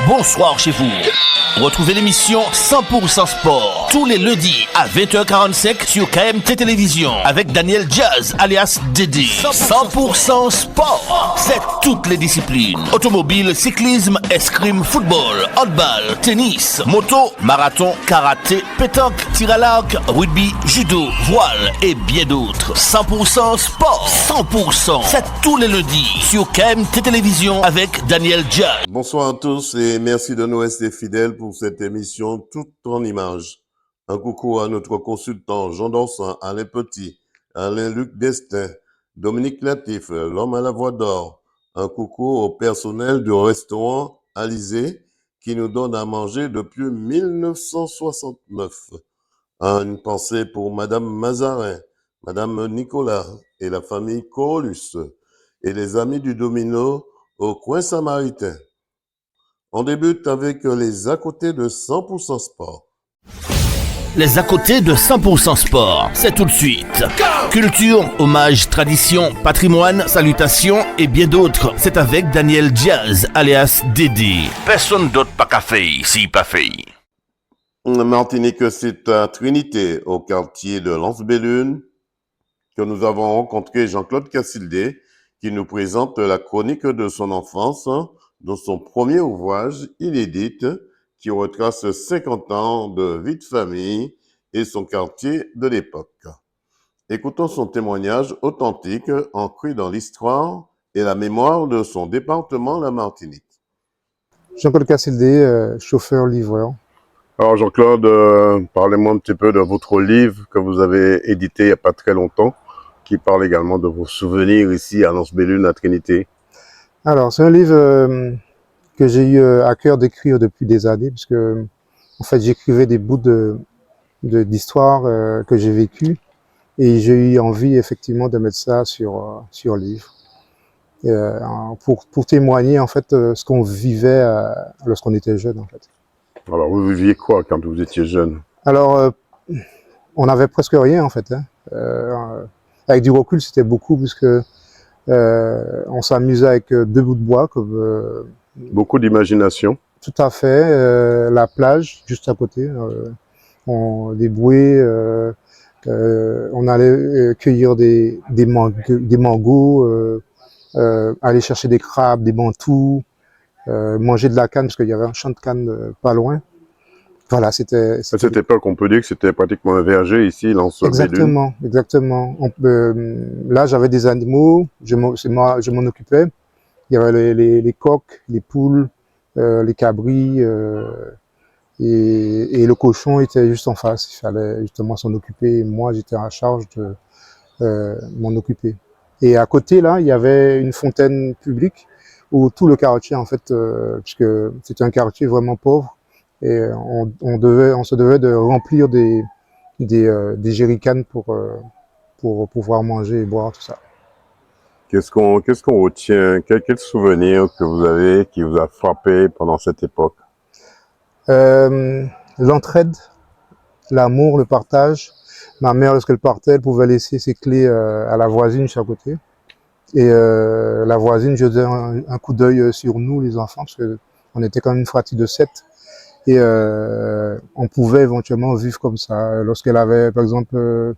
bonsoir chez vous. Retrouvez l'émission 100% Sport tous les lundis à 20h45 sur KMT Télévision avec Daniel Jazz alias Dédé. 100% Sport, c'est toutes les disciplines. Automobile, cyclisme, escrime, football, handball, tennis, moto, marathon, karaté, pétanque, tir à l'arc, rugby, judo, voile et bien d'autres. 100% Sport, 100%, c'est tous les lundis sur KMT Télévision avec Daniel Jazz. Bonsoir à tous et merci de nous rester fidèles pour cette émission toute en images. Un coucou à notre consultant Jean Dorsan, Alain Petit, Alain-Luc Destin, Dominique Latif, l'homme à la voix d'or. Un coucou au personnel du restaurant Alizé qui nous donne à manger depuis 1969. Une pensée pour Madame Mazarin, Madame Nicolas et la famille Corolus et les amis du Domino au coin samaritain. On débute avec les à côté de 100% Sport. Les à côté de 100% Sport, c'est tout de suite. Culture, hommage, tradition, patrimoine, salutations et bien d'autres. C'est avec Daniel Jazz, alias Dédé. Personne d'autre pas qu'à faire, si pas fait. Martinique, c'est à Trinité, au quartier de Lens-Bellune, que nous avons rencontré Jean-Claude Cassildé, qui nous présente la chronique de son enfance, dans son premier ouvrage inédit, qui retrace 50 ans de vie de famille et son quartier de l'époque. Écoutons son témoignage authentique, ancré dans l'histoire et la mémoire de son département, la Martinique. Jean-Claude Cassildé, chauffeur-livreur. Alors Jean-Claude, parlez-moi un petit peu de votre livre que vous avez édité il n'y a pas très longtemps, qui parle également de vos souvenirs ici à Lens-Bellune, à Trinité. Alors, c'est un livre que j'ai eu à cœur d'écrire depuis des années, puisque en fait, j'écrivais des bouts d'histoires que j'ai vécues, et j'ai eu envie effectivement de mettre ça sur livre, pour témoigner en fait ce qu'on vivait lorsqu'on était jeune en fait. Alors, vous viviez quoi quand vous étiez jeune? Alors, on n'avait presque rien en fait. Avec du recul, c'était beaucoup, puisque on s'amusait avec 2 bouts de bois. Beaucoup d'imagination. Tout à fait. La plage, juste à côté. Des bouées. On allait cueillir des mangos, aller chercher des crabes, des bantous, manger de la canne, parce qu'il y avait un champ de canne pas loin. Voilà, c'était... À cette époque, on peut dire que c'était pratiquement un verger ici, Lens-Bellune. Exactement. Là, j'avais des animaux, je m'en occupais. Il y avait les coqs, les poules, les cabris, et le cochon était juste en face. Il fallait justement s'en occuper. Moi, j'étais en charge de m'en occuper. Et à côté, là, il y avait une fontaine publique où tout le quartier, en fait, puisque c'était un quartier vraiment pauvre, et on se devait de remplir des jerrycans pour pouvoir manger et boire, tout ça. Qu'est-ce qu'on retient? Quel souvenir que vous avez qui vous a frappé pendant cette époque? L'entraide, l'amour, le partage. Ma mère, lorsqu'elle partait, elle pouvait laisser ses clés à la voisine chaque côté. Et la voisine jetait un coup d'œil sur nous, les enfants, parce que on était quand même une fratrie de 7. Et on pouvait éventuellement vivre comme ça. Lorsqu'elle avait, par exemple,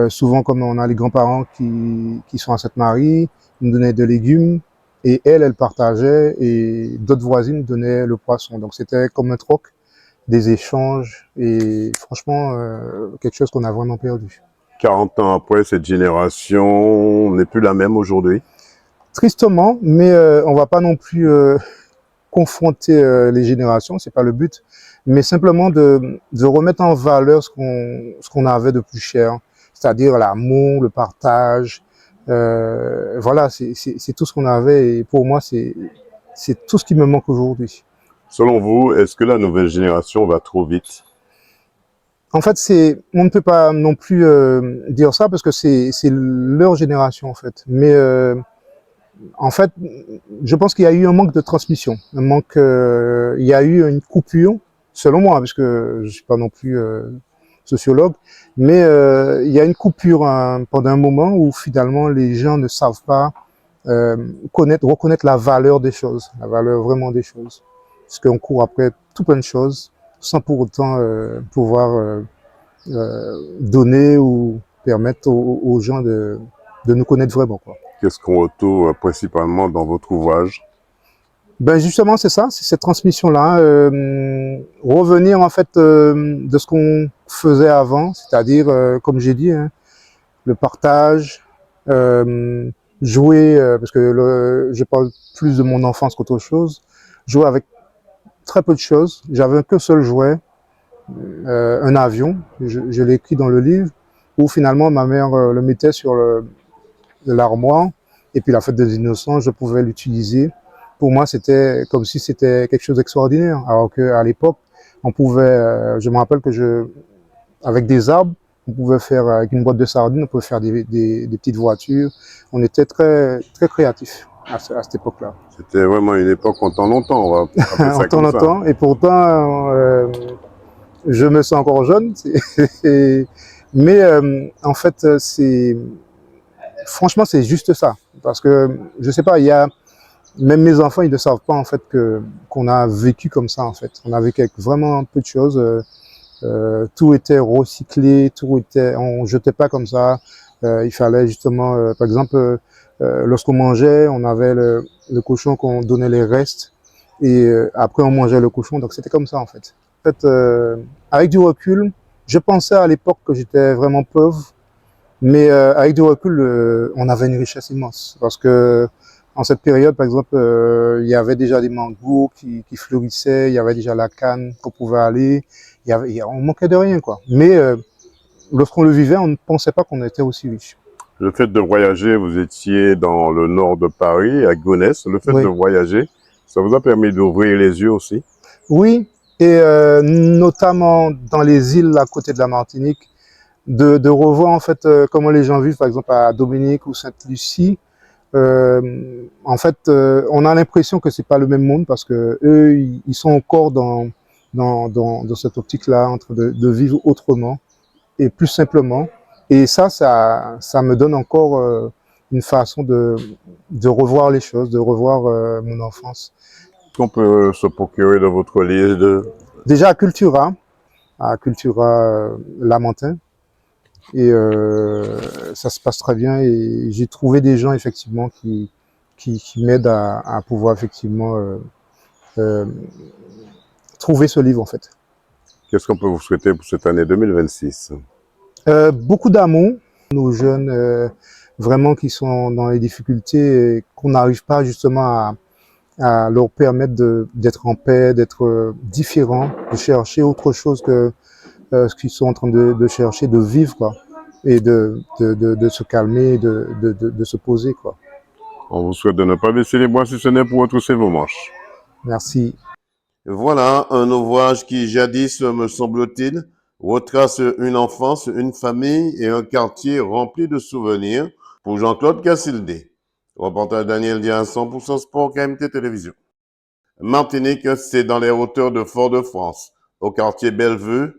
souvent comme on a les grands-parents qui sont à Sainte-Marie, ils nous donnaient des légumes, et elle partageait, et d'autres voisines donnaient le poisson. Donc c'était comme un troc, des échanges, et franchement, quelque chose qu'on a vraiment perdu. 40 ans après, cette génération n'est plus la même aujourd'hui? Tristement, mais on va pas non plus confronter les générations, c'est pas le but, mais simplement de remettre en valeur ce qu'on avait de plus cher, c'est-à-dire l'amour, le partage. Voilà, c'est tout ce qu'on avait, et pour moi, c'est tout ce qui me manque aujourd'hui. Selon vous, est-ce que la nouvelle génération va trop vite? En fait, on ne peut pas non plus dire ça, parce que c'est leur génération en fait. Mais en fait, je pense qu'il y a eu un manque de transmission, il y a eu une coupure, selon moi, parce que je suis pas non plus sociologue, mais il y a une coupure pendant un moment où finalement les gens ne savent pas reconnaître la valeur des choses, la valeur vraiment des choses. parce qu'on court après tout plein de choses, sans pour autant pouvoir donner ou permettre aux gens de nous connaître vraiment, quoi. Qu'est-ce qu'on retrouve principalement dans votre ouvrage? Ben justement, c'est ça, c'est cette transmission-là. Revenir en fait de ce qu'on faisait avant, c'est-à-dire, comme j'ai dit, hein, le partage, jouer, parce que je parle plus de mon enfance qu'autre chose, jouer avec très peu de choses. J'avais qu'un seul jouet, un avion, je l'ai écrit dans le livre, où finalement ma mère le mettait sur l'armoire, et puis la fête des innocents, je pouvais l'utiliser. Pour moi, c'était comme si c'était quelque chose d'extraordinaire, alors qu'à l'époque, on pouvait, je me rappelle que avec des arbres, on pouvait faire, avec une boîte de sardines, on pouvait faire des petites voitures. On était très, très créatifs à cette époque-là. C'était vraiment une époque en temps longtemps, on va appeler ça En temps comme ça. longtemps, et pourtant, je me sens encore jeune. Mais en fait, franchement, c'est juste ça. Parce que, je sais pas, même mes enfants, ils ne savent pas en fait qu'on a vécu comme ça en fait. On a vécu avec vraiment peu de choses. Tout était recyclé, on jetait pas comme ça. Il fallait justement, par exemple, lorsqu'on mangeait, on avait le cochon qu'on donnait les restes et après on mangeait le cochon. Donc c'était comme ça en fait. En fait, avec du recul, je pensais à l'époque que j'étais vraiment pauvre, mais avec du recul, on avait une richesse immense parce que en cette période, par exemple, il y avait déjà des mangos qui fleurissaient, il y avait déjà la canne qu'on pouvait aller, on manquait de rien, quoi. Mais lorsqu'on le vivait, on ne pensait pas qu'on était aussi riche. Le fait de voyager, vous étiez dans le nord de Paris, à Gonesse. Le fait Oui. de voyager, ça vous a permis d'ouvrir les yeux aussi? Oui, et notamment dans les îles à côté de la Martinique, de revoir en fait comment les gens vivent, par exemple à Dominique ou Sainte-Lucie. En fait, on a l'impression que c'est pas le même monde parce que eux, ils sont encore dans cette optique-là, entre de vivre autrement et plus simplement. Et ça me donne encore une façon de revoir les choses, de revoir mon enfance. Qu'on peut se procurer dans votre livre Déjà à Cultura Lamentin. Et ça se passe très bien et j'ai trouvé des gens effectivement qui m'aident à pouvoir effectivement trouver ce livre en fait. Qu'est-ce qu'on peut vous souhaiter pour cette année 2026? Beaucoup d'amour, nos jeunes vraiment qui sont dans les difficultés et qu'on n'arrive pas justement à leur permettre d'être en paix, d'être différents, de chercher autre chose que ce qu'ils sont en train de chercher, de vivre, quoi, et de se calmer, de se poser, quoi. On vous souhaite de ne pas baisser les bras si ce n'est pour retrousser vos manches. Merci. Voilà un ouvrage qui, jadis, me semble-t-il, retrace une enfance, une famille et un quartier rempli de souvenirs pour Jean-Claude Cassildé. Reportage Daniel Diaz, 100% Sport, KMT Télévision. Martinique, c'est dans les hauteurs de Fort-de-France, au quartier Bellevue,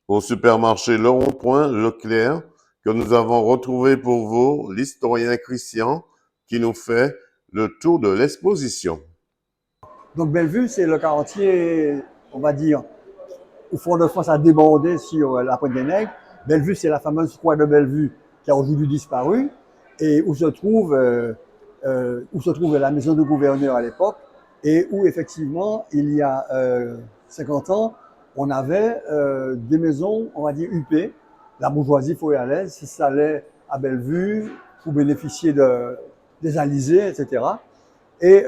au supermarché Le Rond-Point, Leclerc, que nous avons retrouvé pour vous l'historien Christian qui nous fait le tour de l'exposition. Donc Bellevue, c'est le quartier, on va dire, où Fort-de-France a débordé sur la Pointe des Nègres. Bellevue, c'est la fameuse croix de Bellevue qui a aujourd'hui disparu et où se trouve la maison du gouverneur à l'époque et où effectivement, il y a 50 ans, on avait des maisons, on va dire huppées. La bourgeoisie foyalaise s'installait à Bellevue pour bénéficier des alizés, etc. Et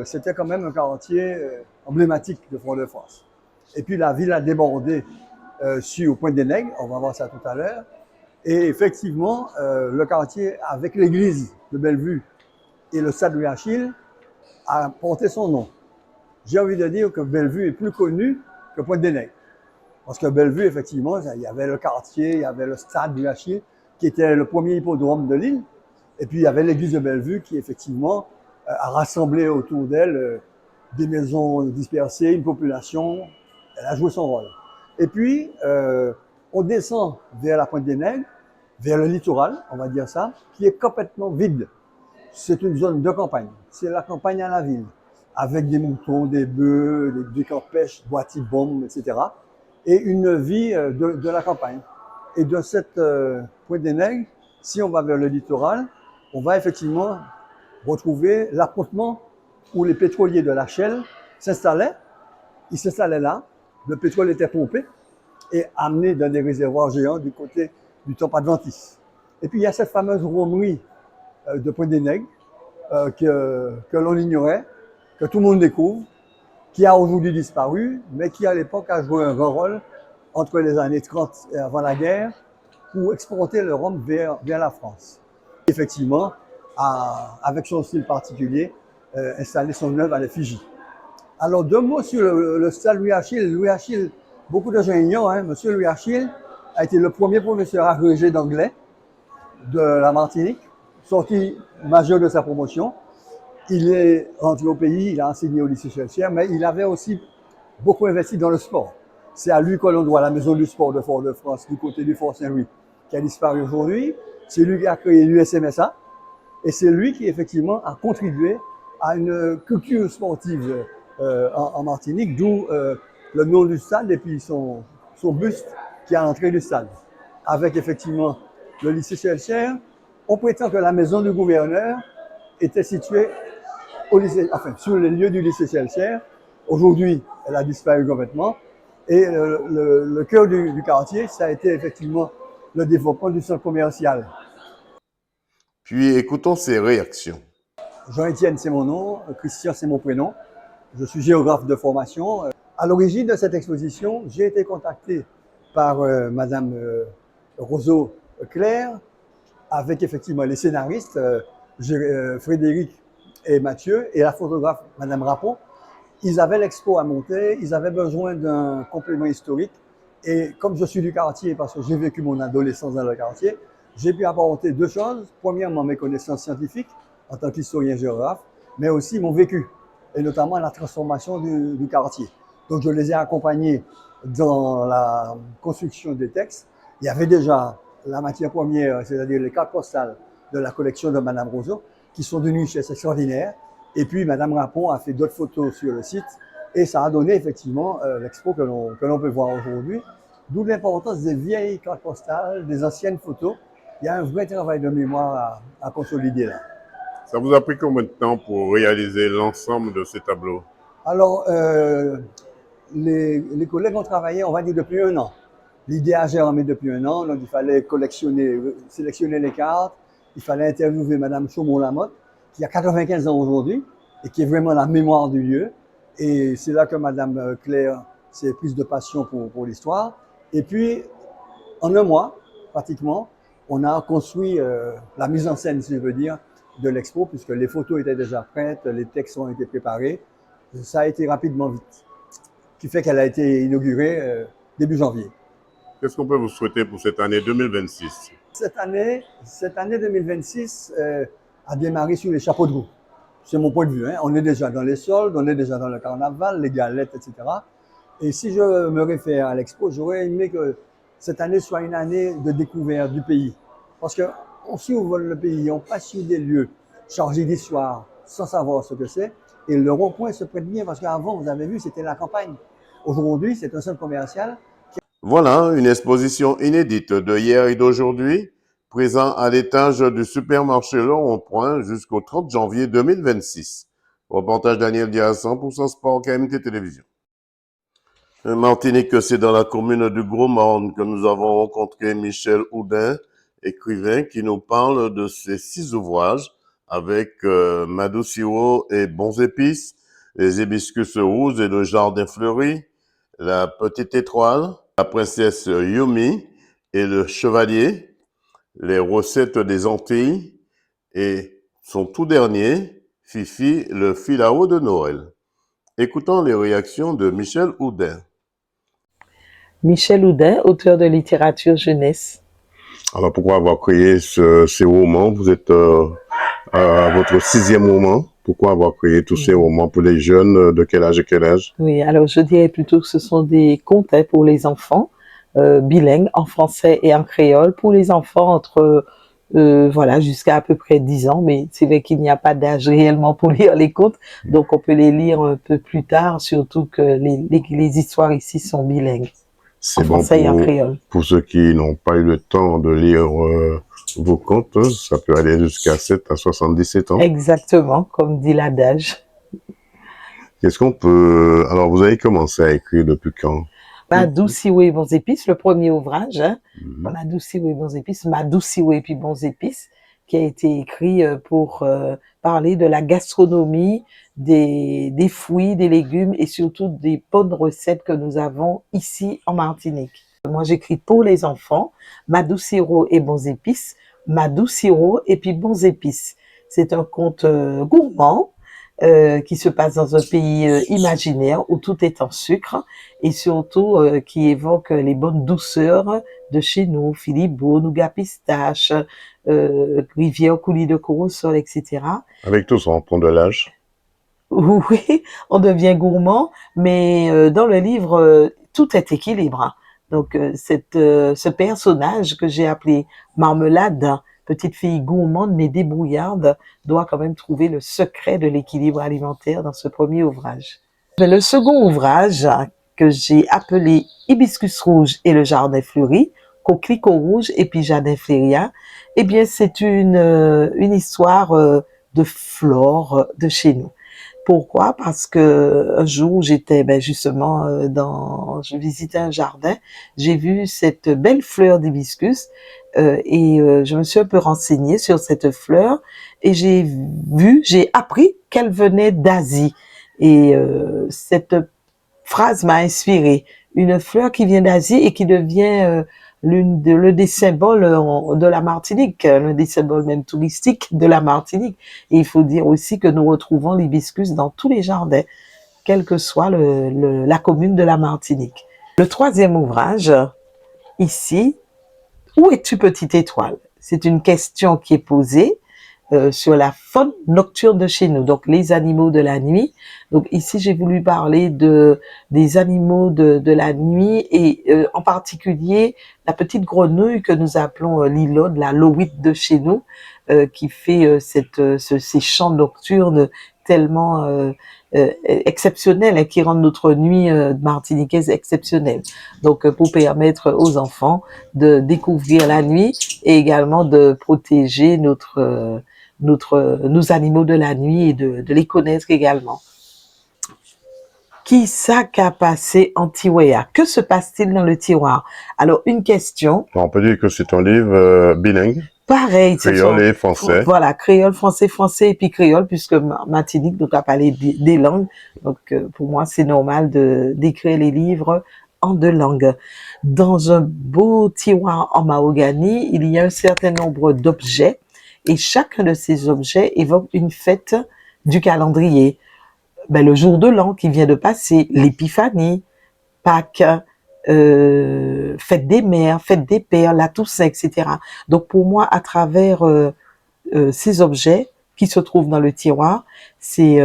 c'était quand même un quartier emblématique de Fort-de-France. Et puis la ville a débordé sur Pointe des Nègres, on va voir ça tout à l'heure. Et effectivement, le quartier avec l'église de Bellevue et le stade Louis Achille a porté son nom. J'ai envie de dire que Bellevue est plus connu que Pointe des Nègres. Parce que Bellevue, effectivement, il y avait le quartier, il y avait le stade Louis Achille, qui était le premier hippodrome de l'île. Et puis il y avait l'église de Bellevue qui, effectivement, a rassemblé autour d'elle des maisons dispersées, une population. Elle a joué son rôle. Et puis, on descend vers la Pointe des Nègres, vers le littoral, on va dire ça, qui est complètement vide. C'est une zone de campagne. C'est la campagne à la ville, avec des moutons, des bœufs, des campèches, boîtiers-bombes, etc. Et une vie de la campagne. Et de cette Pointe des Nègres, si on va vers le littoral, on va effectivement retrouver l'appontement où les pétroliers de la Shell s'installaient. Ils s'installaient là, le pétrole était pompé et amené dans des réservoirs géants du côté du Temple Adventiste. Et puis il y a cette fameuse romerie de Pointe des Nègres que l'on ignorait, que tout le monde découvre, qui a aujourd'hui disparu, mais qui à l'époque a joué un grand rôle entre les années 30 et avant la guerre pour exporter le rhum vers la France. Effectivement, avec son style particulier, installer son œuvre à l'effigie. Alors, deux mots sur le stade Louis Achille. Louis Achille, beaucoup de gens ignorent, hein, Monsieur Louis Achille a été le premier professeur agrégé d'anglais de la Martinique, sorti majeur de sa promotion. Il est rentré au pays, il a enseigné au lycée Chelsière, mais il avait aussi beaucoup investi dans le sport. C'est à lui que l'on doit la maison du sport de Fort-de-France, du côté du Fort Saint-Louis, qui a disparu aujourd'hui. C'est lui qui a créé l'USMSA et c'est lui qui, effectivement, a contribué à une culture sportive en Martinique, d'où le nom du stade et puis son buste qui est à l'entrée du stade. Avec, effectivement, le lycée Chelsière, on prétend que la maison du gouverneur était située au lycée, enfin, sur les lieux du lycée Chelsière. Aujourd'hui, elle a disparu complètement. Et le cœur du quartier, ça a été effectivement le développement du centre commercial. Puis écoutons ses réactions. Jean-Étienne, c'est mon nom. Christian, c'est mon prénom. Je suis géographe de formation. À l'origine de cette exposition, j'ai été contacté par Madame Roseau-Claire, avec effectivement les scénaristes, Frédéric et Mathieu, et la photographe Madame Rapon. Ils avaient l'expo à monter, ils avaient besoin d'un complément historique. Et comme je suis du quartier, parce que j'ai vécu mon adolescence dans le quartier, j'ai pu apporter deux choses. Premièrement, mes connaissances scientifiques en tant qu'historien géographe, mais aussi mon vécu, et notamment la transformation du quartier. Donc je les ai accompagnés dans la construction des textes. Il y avait déjà la matière première, c'est-à-dire les cartes postales de la collection de Madame Roseau, qui sont d'une richesse extraordinaire. Et puis, Madame Rapon a fait d'autres photos sur le site et ça a donné effectivement l'expo que l'on peut voir aujourd'hui. D'où l'importance des vieilles cartes postales, des anciennes photos. Il y a un vrai travail de mémoire à consolider là. Ça vous a pris combien de temps pour réaliser l'ensemble de ces tableaux? Alors, les collègues ont travaillé, on va dire, depuis un an. L'idée a germé depuis un an, donc il fallait sélectionner les cartes. Il fallait interviewer Madame Chaumont-Lamotte, qui a 95 ans aujourd'hui et qui est vraiment la mémoire du lieu. Et c'est là que Madame Claire s'est prise de passion pour l'histoire. Et puis, en un mois, pratiquement, on a construit la mise en scène, si je veux dire, de l'expo, puisque les photos étaient déjà prêtes, les textes ont été préparés. Ça a été rapidement vite, ce qui fait qu'elle a été inaugurée début janvier. Qu'est-ce qu'on peut vous souhaiter pour cette année 2026? Cette année 2026 a démarré sur les chapeaux de roue. C'est mon point de vue. Hein. On est déjà dans les soldes, on est déjà dans le carnaval, les galettes, etc. Et si je me réfère à l'expo, j'aurais aimé que cette année soit une année de découverte du pays. Parce qu'on s'ouvre le pays, on passe sur des lieux chargés d'histoire sans savoir ce que c'est. Et le rond-point se prête bien parce qu'avant, vous avez vu, c'était la campagne. Aujourd'hui, c'est un centre commercial. Voilà une exposition inédite de hier et d'aujourd'hui, présent à l'étage du supermarché Le Rond-Point jusqu'au 30 janvier 2026. Reportage Daniel Diaz, 100% Sport, KMT Télévision. Martinique, c'est dans la commune du Gros-Morne que nous avons rencontré Michel Oudin, écrivain, qui nous parle de ses 6 ouvrages avec Madou Sirop et Bons Épices, Les Hibiscus Rouges et le Jardin Fleuri, La Petite Étoile, La Princesse Yumi et le Chevalier, Les Recettes des Antilles et son tout dernier, Fifi, le Filao de Noël. Écoutons les réactions de Michel Oudin. Michel Oudin, auteur de littérature jeunesse. Alors pourquoi avoir créé ces romans? Vous êtes à votre 6e roman. Pourquoi avoir créé tous ces romans pour les jeunes? De quel âge et quel âge? Oui, alors je dirais plutôt que ce sont des contes pour les enfants, bilingues, en français et en créole, pour les enfants entre voilà, jusqu'à à peu près 10 ans, mais c'est vrai qu'il n'y a pas d'âge réellement pour lire les contes, donc on peut les lire un peu plus tard, surtout que les histoires ici sont bilingues, en C'est bon français et en créole. pour ceux qui n'ont pas eu le temps de lire vos contes, ça peut aller jusqu'à 7 à 77 ans. Exactement, comme dit l'adage. Qu'est-ce qu'on peut... Alors, vous avez commencé à écrire depuis quand? Madou Siwe et Bons Épices, le premier ouvrage, hein, Mhm. Madou Siwe et Bons Épices, Madou Siwe et puis Bons Épices, qui a été écrit pour parler de la gastronomie, des fruits, des légumes et surtout des bonnes recettes que nous avons ici en Martinique. Moi, j'écris pour les enfants, Madou Siro et Bons Épices, Madou Siro et puis Bons Épices. C'est un conte gourmand qui se passe dans un pays imaginaire où tout est en sucre et surtout qui évoque les bonnes douceurs de chez nous, Philippot, nougat pistache, rivière coulis de corosol, etc. Avec tout ça, on prend de l'âge. Oui, on devient gourmand, mais dans le livre, tout est équilibre. Donc, ce personnage que j'ai appelé Marmelade, petite fille gourmande mais débrouillarde, doit quand même trouver le secret de l'équilibre alimentaire dans ce premier ouvrage. Le second ouvrage que j'ai appelé Hibiscus rouge et le jardin fleuri, Coquelicot rouge et puis jardin fléria, eh bien, c'est une histoire de flore de chez nous. Pourquoi? Parce que un jour j'étais justement je visitais un jardin, j'ai vu cette belle fleur d'hibiscus et je me suis un peu renseignée sur cette fleur et j'ai appris qu'elle venait d'Asie et cette phrase m'a inspirée. Une fleur qui vient d'Asie et qui devient l'un des symboles de la Martinique, l'un des symboles même touristiques de la Martinique. Et il faut dire aussi que nous retrouvons l'hibiscus dans tous les jardins, quelle que soit la commune de la Martinique. Le troisième ouvrage, ici, où es-tu petite étoile? C'est une question qui est posée sur la faune nocturne de chez nous, donc les animaux de la nuit. Donc ici, j'ai voulu parler des animaux de la nuit et en particulier la petite grenouille que nous appelons l'ilode, la lowite de chez nous, qui fait ces chants nocturnes tellement exceptionnels, hein, qui rendent notre nuit martiniquaise exceptionnelle. Donc pour permettre aux enfants de découvrir la nuit et également de protéger nos animaux de la nuit et de les connaître également. Qui ça qu'a passé en Tiwaya? Que se passe-t-il dans le tiroir? Alors, une question. On peut dire que c'est un livre bilingue. Pareil. Créole et français. Voilà, créole, français et puis créole, puisque Martinique donc a parlé des langues. Donc, pour moi, c'est normal d'écrire les livres en deux langues. Dans un beau tiroir en mahogany, il y a un certain nombre d'objets et chacun de ces objets évoque une fête du calendrier. Le jour de l'an qui vient de passer, l'épiphanie, Pâques, fête des mères, fête des pères, la Toussaint, etc. Donc pour moi, à travers ces objets qui se trouvent dans le tiroir, c'est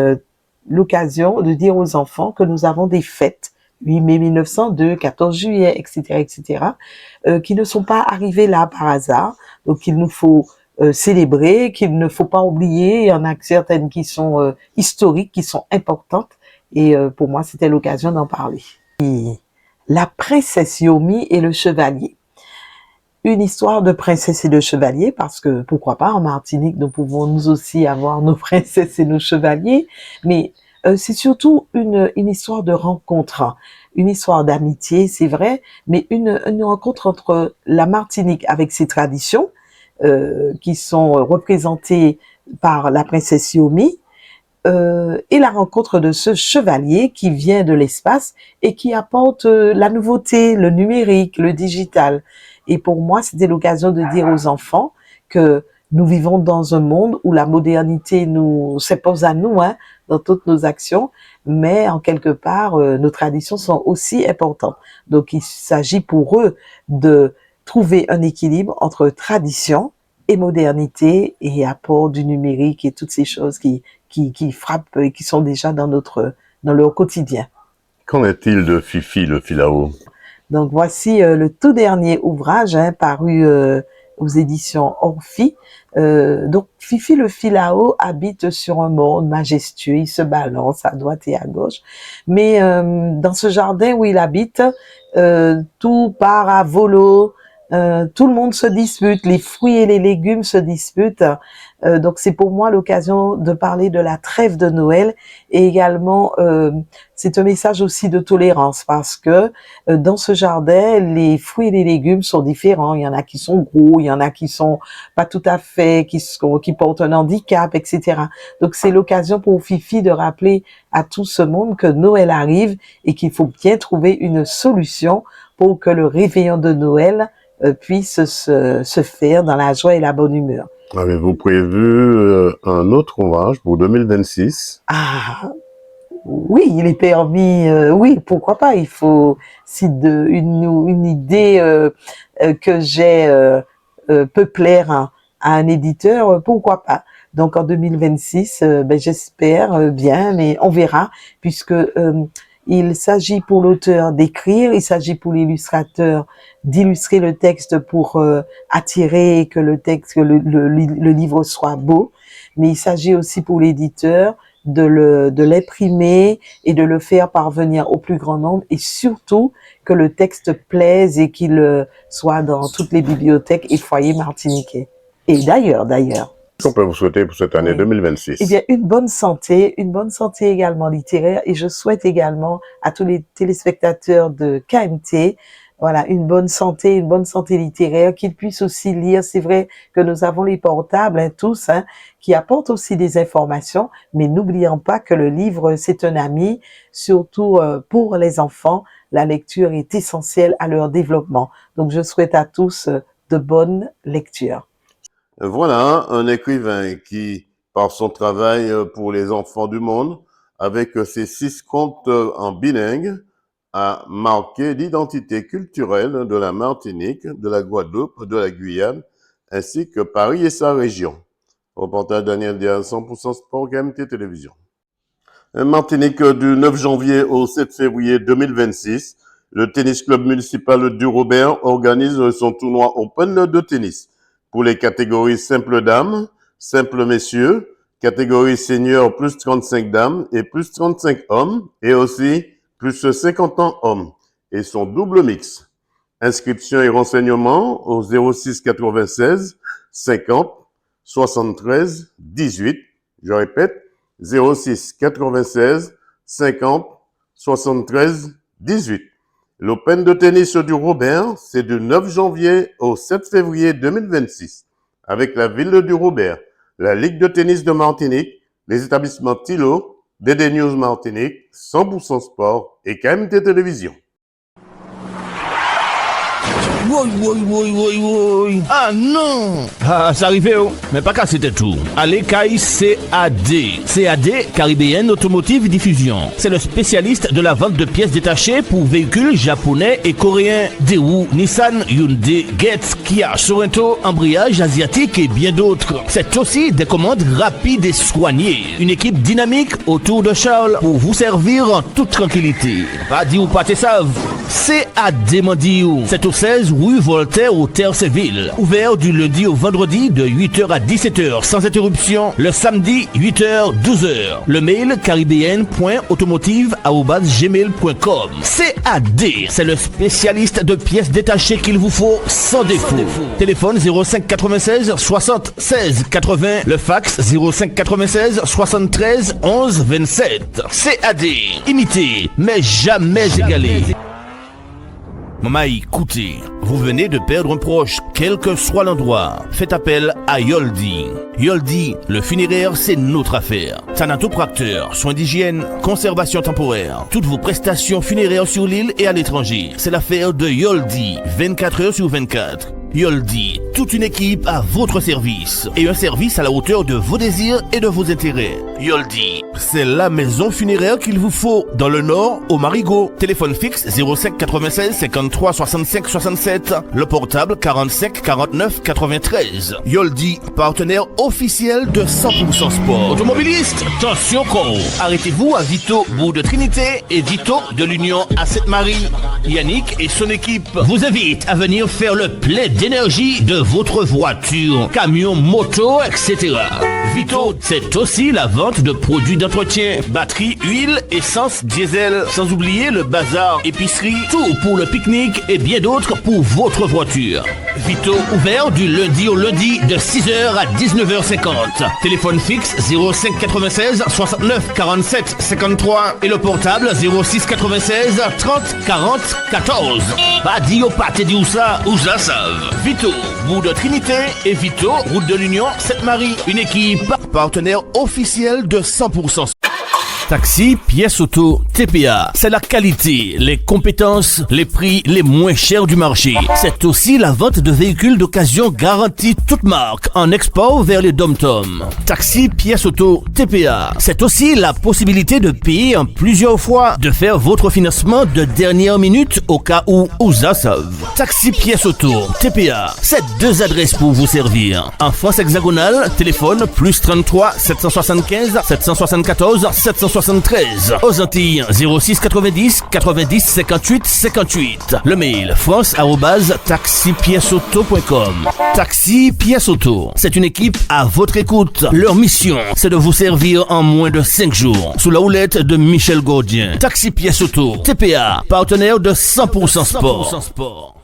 l'occasion de dire aux enfants que nous avons des fêtes, 8 mai 1902, 14 juillet, etc., etc., qui ne sont pas arrivées là par hasard. Donc il nous faut célébrer, qu'il ne faut pas oublier. Il y en a certaines qui sont historiques, qui sont importantes. Et pour moi, c'était l'occasion d'en parler. Et la princesse Yomi et le chevalier. Une histoire de princesse et de chevalier, parce que pourquoi pas, en Martinique, nous pouvons nous aussi avoir nos princesses et nos chevaliers. Mais c'est surtout une histoire de rencontre, une histoire d'amitié, c'est vrai, mais une rencontre entre la Martinique avec ses traditions, qui sont représentées par la princesse Yomi, et la rencontre de ce chevalier qui vient de l'espace et qui apporte la nouveauté, le numérique, le digital. Et pour moi, c'était l'occasion de dire aux enfants que nous vivons dans un monde où la modernité s'impose à nous, hein, dans toutes nos actions, mais en quelque part, nos traditions sont aussi importantes. Donc, il s'agit pour eux de trouver un équilibre entre tradition et modernité et apport du numérique et toutes ces choses qui frappent et qui sont déjà dans leur quotidien. Qu'en est-il de Fifi le filao? Donc voici le tout dernier ouvrage paru aux éditions Orphi. Donc Fifi le Filao habite sur un monde majestueux, il se balance à droite et à gauche, mais dans ce jardin où il habite, tout part à volo, tout le monde se dispute, les fruits et les légumes se disputent. Donc c'est pour moi l'occasion de parler de la trêve de Noël, et également c'est un message aussi de tolérance, parce que dans ce jardin, les fruits et les légumes sont différents. Il y en a qui sont gros, il y en a qui sont pas tout à fait, qui portent un handicap, etc. Donc c'est l'occasion pour Fifi de rappeler à tout ce monde que Noël arrive et qu'il faut bien trouver une solution pour que le réveillon de Noël puisse se faire dans la joie et la bonne humeur. Avez-vous prévu un autre ouvrage pour 2026? Ah, oui, il est permis, oui, pourquoi pas, il faut, si une idée que j'ai peut plaire à un éditeur, pourquoi pas. Donc en 2026, j'espère bien, mais on verra, puisque il s'agit pour l'auteur d'écrire, il s'agit pour l'illustrateur d'illustrer le texte pour attirer que le livre soit beau, mais il s'agit aussi pour l'éditeur de l'imprimer et de le faire parvenir au plus grand nombre, et surtout que le texte plaise et qu'il soit dans toutes les bibliothèques et foyers martiniquais. Et d'ailleurs. Qu'est-ce qu'on peut vous souhaiter pour cette année 2026? Eh bien, une bonne santé également littéraire, et je souhaite également à tous les téléspectateurs de KMT, voilà, une bonne santé littéraire, qu'ils puissent aussi lire. C'est vrai que nous avons les portables, tous, qui apportent aussi des informations, mais n'oublions pas que le livre, c'est un ami, surtout pour les enfants. La lecture est essentielle à leur développement. Donc, je souhaite à tous de bonnes lectures. Voilà un écrivain qui, par son travail pour les enfants du monde, avec ses 6 contes en bilingue, a marqué l'identité culturelle de la Martinique, de la Guadeloupe, de la Guyane, ainsi que Paris et sa région. Reportage Daniel Diaz, 100% Sport, KMT Télévision. Martinique, du 9 janvier au 7 février 2026, le tennis club municipal du Robert organise son tournoi Open de tennis pour les catégories simple dames, simple messieurs, catégorie senior plus 35 dames et plus 35 hommes, et aussi plus 50 ans hommes, et son double mix. Inscription et renseignements au 06 96 50 73 18. Je répète, 06 96 50 73 18. L'Open de tennis du Robert, c'est du 9 janvier au 7 février 2026, avec la ville du Robert, la Ligue de tennis de Martinique, les établissements Tilo, DD News Martinique, 100% Sport et KMT Télévision. Oui. Ah non! Ah, ça arrivait, oh. Mais pas qu'à c'était tout. Allez, Kai CAD. CAD, Caribbean Automotive Diffusion. C'est le spécialiste de la vente de pièces détachées pour véhicules japonais et coréens. Daewoo, Nissan, Hyundai, Getz, Kia, Sorento, embrayage asiatique et bien d'autres. C'est aussi des commandes rapides et soignées. Une équipe dynamique autour de Charles pour vous servir en toute tranquillité. Pas dit ou pas te savent. CAD Mandiou. C'est au 16 rue Voltaire au Terre-Séville. Ouvert du lundi au vendredi de 8h à 17h sans interruption. Le samedi 8h 12h. Le mail caribbean.automotive@gmail.com. CAD, c'est le spécialiste de pièces détachées qu'il vous faut sans défaut. Téléphone 05 96 60 16 80. Le fax 05 96 73 11 27. CAD, imité mais jamais égalé. Maman, écoutez, vous venez de perdre un proche, quel que soit l'endroit. Faites appel à Yoldi. Yoldi, le funéraire, c'est notre affaire. Thanatopracteur, soins d'hygiène, conservation temporaire. Toutes vos prestations funéraires sur l'île et à l'étranger. C'est l'affaire de Yoldi, 24 heures sur 24. Yoldi, toute une équipe à votre service et un service à la hauteur de vos désirs et de vos intérêts. Yoldi, c'est la maison funéraire qu'il vous faut dans le Nord, au Marigot. Téléphone fixe 05 96 53 65 67. Le portable 45 49 93. Yoldi, partenaire officiel de 100% Sport. Automobiliste, attention con. Arrêtez-vous à Vito, bout de Trinité et Vito de l'Union à Sainte-Marie. Yannick et son équipe vous invitent à venir faire le plaid d'énergie de votre voiture, camion, moto, etc. Vito, c'est aussi la vente de produits d'entretien, batterie, huile, essence, diesel, sans oublier le bazar, épicerie, tout pour le pique-nique et bien d'autres pour votre voiture. Vito, ouvert du lundi au lundi de 6h à 19h50. Téléphone fixe 05 96 69 47 53 et le portable 06 96 30 40 14. Pas dit au pâté dit où ça savent. Vito, bout de Trinité et Vito, route de l'Union, Sainte-Marie. Une équipe partenaire officielle de 100%. Taxi, pièces auto, TPA. C'est la qualité, les compétences, les prix les moins chers du marché. C'est aussi la vente de véhicules d'occasion garantie toute marque en export vers les dom-toms. Taxi, pièces auto, TPA. C'est aussi la possibilité de payer en plusieurs fois, de faire votre financement de dernière minute au cas où ça sauve. Taxi, pièces auto, TPA. C'est deux adresses pour vous servir. En France hexagonale, téléphone plus 33 775 774 773. Aux Antilles, 06 90 90 58 58. Le mail france@taxipièceauto.com. Taxi Pièces Auto. C'est une équipe à votre écoute. Leur mission, c'est de vous servir en moins de 5 jours. Sous la houlette de Michel Gaudien. Taxi Pièces Auto. TPA, partenaire de 100% Sport.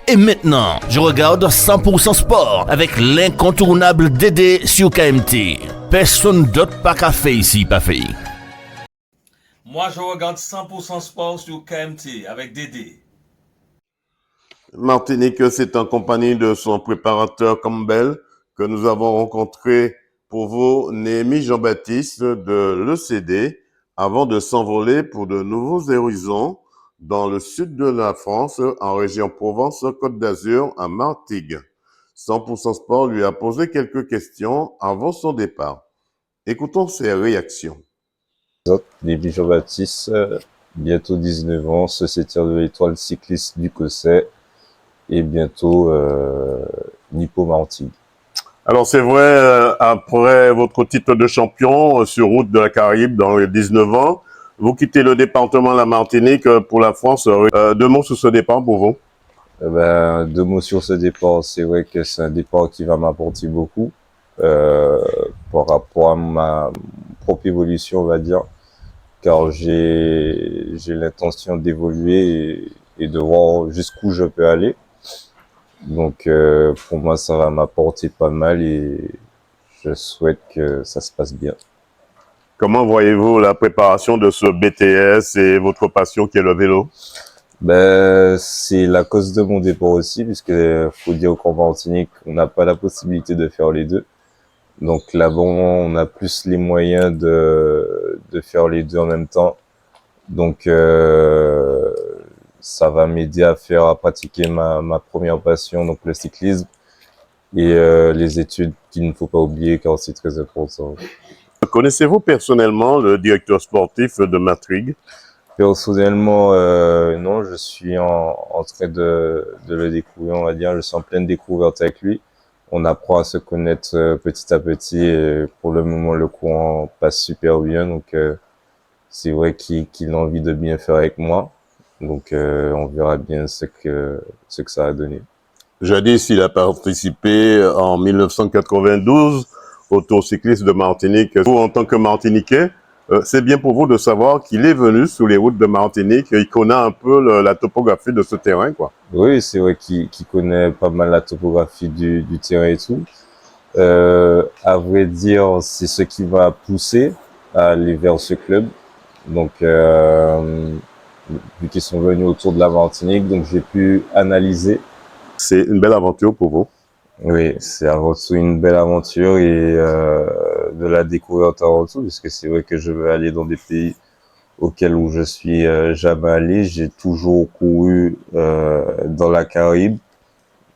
Et maintenant, je regarde 100% Sport avec l'incontournable Dédé sur KMT. Personne d'autre pas qu'à faire ici, pas fait. Moi, je regarde 100% Sport sur KMT avec Dédé. Martinique, c'est en compagnie de son préparateur Campbell que nous avons rencontré pour vous Néhémie Jean-Baptiste de l'ECD avant de s'envoler pour de nouveaux horizons dans le sud de la France, en région Provence-Côte d'Azur, à Martigues. 100% Sport lui a posé quelques questions avant son départ. Écoutons ses réactions. Néhémie Jean-Baptiste, bientôt 19 ans, sociétaire de l'Étoile cycliste du Cosset et bientôt Nippo Martigues. Alors c'est vrai, après votre titre de champion sur route de la Caraïbe dans les 19 ans, vous quittez le département de la Martinique pour la France. Deux mots sur ce départ pour vous. Deux mots sur ce départ, c'est vrai que c'est un départ qui va m'apporter beaucoup par rapport à ma propre évolution, on va dire, car j'ai l'intention d'évoluer et de voir jusqu'où je peux aller. Donc pour moi, ça va m'apporter pas mal et je souhaite que ça se passe bien. Comment voyez-vous la préparation de ce BTS et votre passion qui est le vélo? C'est la cause de mon départ aussi, puisque faut dire qu'en Martinique, on n'a pas la possibilité de faire les deux. Donc là-bas, on a plus les moyens de faire les deux en même temps. Donc ça va m'aider à pratiquer ma première passion, donc le cyclisme, et les études qu'il ne faut pas oublier car c'est très important. Connaissez-vous personnellement le directeur sportif de Martigues? Personnellement, non, je suis en train de le découvrir, on va dire. Je suis en pleine découverte avec lui. On apprend à se connaître petit à petit et pour le moment, le courant passe super bien. Donc, c'est vrai qu'il a envie de bien faire avec moi. Donc, on verra bien ce que ça a donné. Jadis, il a participé en 1992 au Tour cycliste de Martinique. Vous, en tant que Martiniquais, c'est bien pour vous de savoir qu'il est venu sur les routes de Martinique, il connaît un peu la topographie de ce terrain, quoi. Oui, c'est vrai qu'il connaît pas mal la topographie du terrain et tout. À vrai dire, c'est ce qui m'a poussé à aller vers ce club. Donc, vu qu'ils sont venus autour de la Martinique, donc j'ai pu analyser. C'est une belle aventure pour vous. Oui, c'est avant tout une belle aventure et de la découverte avant tout, parce que c'est vrai que je veux aller dans des pays auxquels où je suis jamais allé. J'ai toujours couru dans la Caraïbe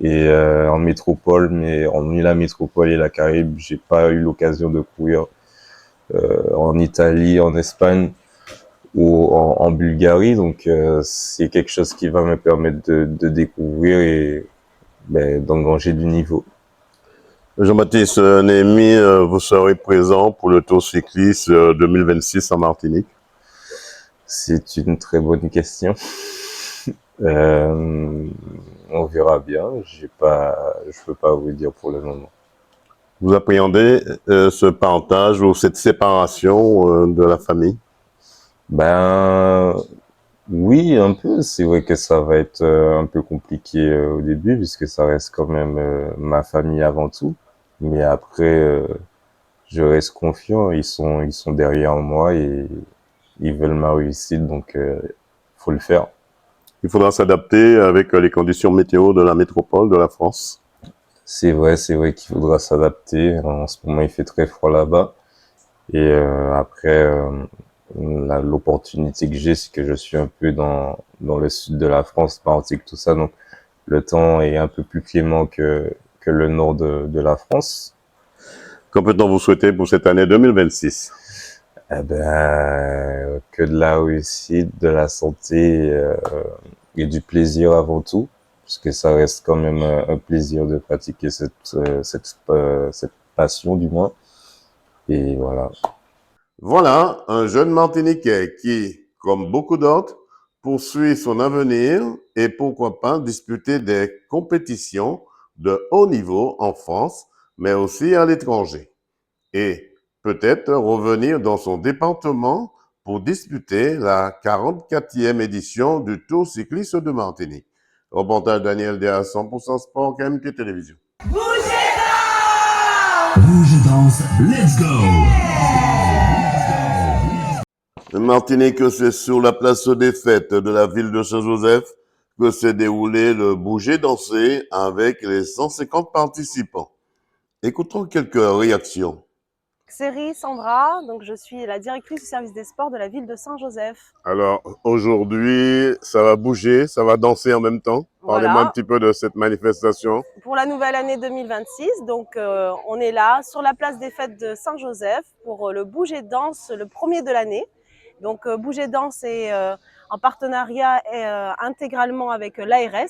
et en métropole, mais hormis la métropole et la Caraïbe, j'ai pas eu l'occasion de courir en Italie, en Espagne ou en Bulgarie. Donc c'est quelque chose qui va me permettre de découvrir et d'engranger du niveau. Jean-Baptiste Néhémie, vous serez présent pour le Tour cycliste 2026 en Martinique? C'est une très bonne question. on verra bien. Je peux pas vous dire pour le moment. Vous appréhendez ce partage ou cette séparation de la famille? Ben oui, un peu. C'est vrai que ça va être un peu compliqué au début puisque ça reste quand même ma famille avant tout. Mais après, je reste confiant. Ils sont derrière moi et ils veulent ma réussite, donc faut le faire. Il faudra s'adapter avec les conditions météo de la métropole de la France. C'est vrai qu'il faudra s'adapter. En ce moment, il fait très froid là-bas. Et après, l'opportunité que j'ai, c'est que je suis un peu dans le sud de la France, Martinique, tout ça. Donc, le temps est un peu plus clément que le nord de la France. Que peut-on vous souhaiter pour cette année 2026? Eh ben, que de la réussite, de la santé et du plaisir avant tout, parce que ça reste quand même un plaisir de pratiquer cette passion du moins. Et voilà. Voilà, un jeune Martiniquais qui, comme beaucoup d'autres, poursuit son avenir et pourquoi pas disputer des compétitions de haut niveau en France, mais aussi à l'étranger. Et peut-être revenir dans son département pour disputer la 44e édition du Tour cycliste de Martinique. Reportage Daniel Dia, 100% Sport, KMT Télévision. Bouge danse, let's go! Martinique, c'est sur la place des fêtes de la ville de Saint-Joseph que s'est déroulé le bouger danser avec les 150 participants. Écoutons quelques réactions. Série Sandra, donc je suis la directrice du service des sports de la ville de Saint-Joseph. Alors aujourd'hui, ça va bouger, ça va danser en même temps. Parlez-moi Voilà. un petit peu de cette manifestation. Pour la nouvelle année 2026, donc on est là sur la place des fêtes de Saint-Joseph pour le bouger danse, le premier de l'année. Donc bouger danse est en partenariat intégralement avec l'ARS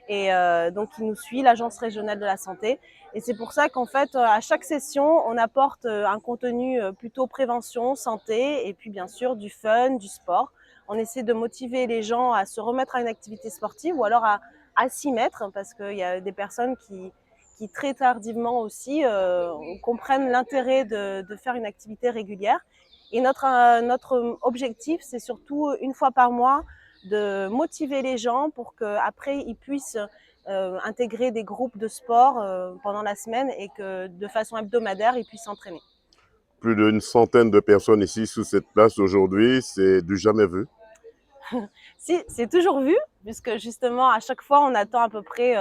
et donc qui nous suit, l'Agence régionale de la santé. Et c'est pour ça qu'en fait, à chaque session, on apporte un contenu plutôt prévention, santé et puis bien sûr du fun, du sport. On essaie de motiver les gens à se remettre à une activité sportive ou alors à s'y mettre parce qu'il y a des personnes qui très tardivement aussi comprennent l'intérêt de faire une activité régulière. Et notre objectif, c'est surtout une fois par mois de motiver les gens pour qu'après ils puissent intégrer des groupes de sport pendant la semaine et que de façon hebdomadaire, ils puissent s'entraîner. Plus d'une centaine de personnes ici sous cette place aujourd'hui, c'est du jamais vu. Si, c'est toujours vu, puisque justement, à chaque fois, on attend à peu près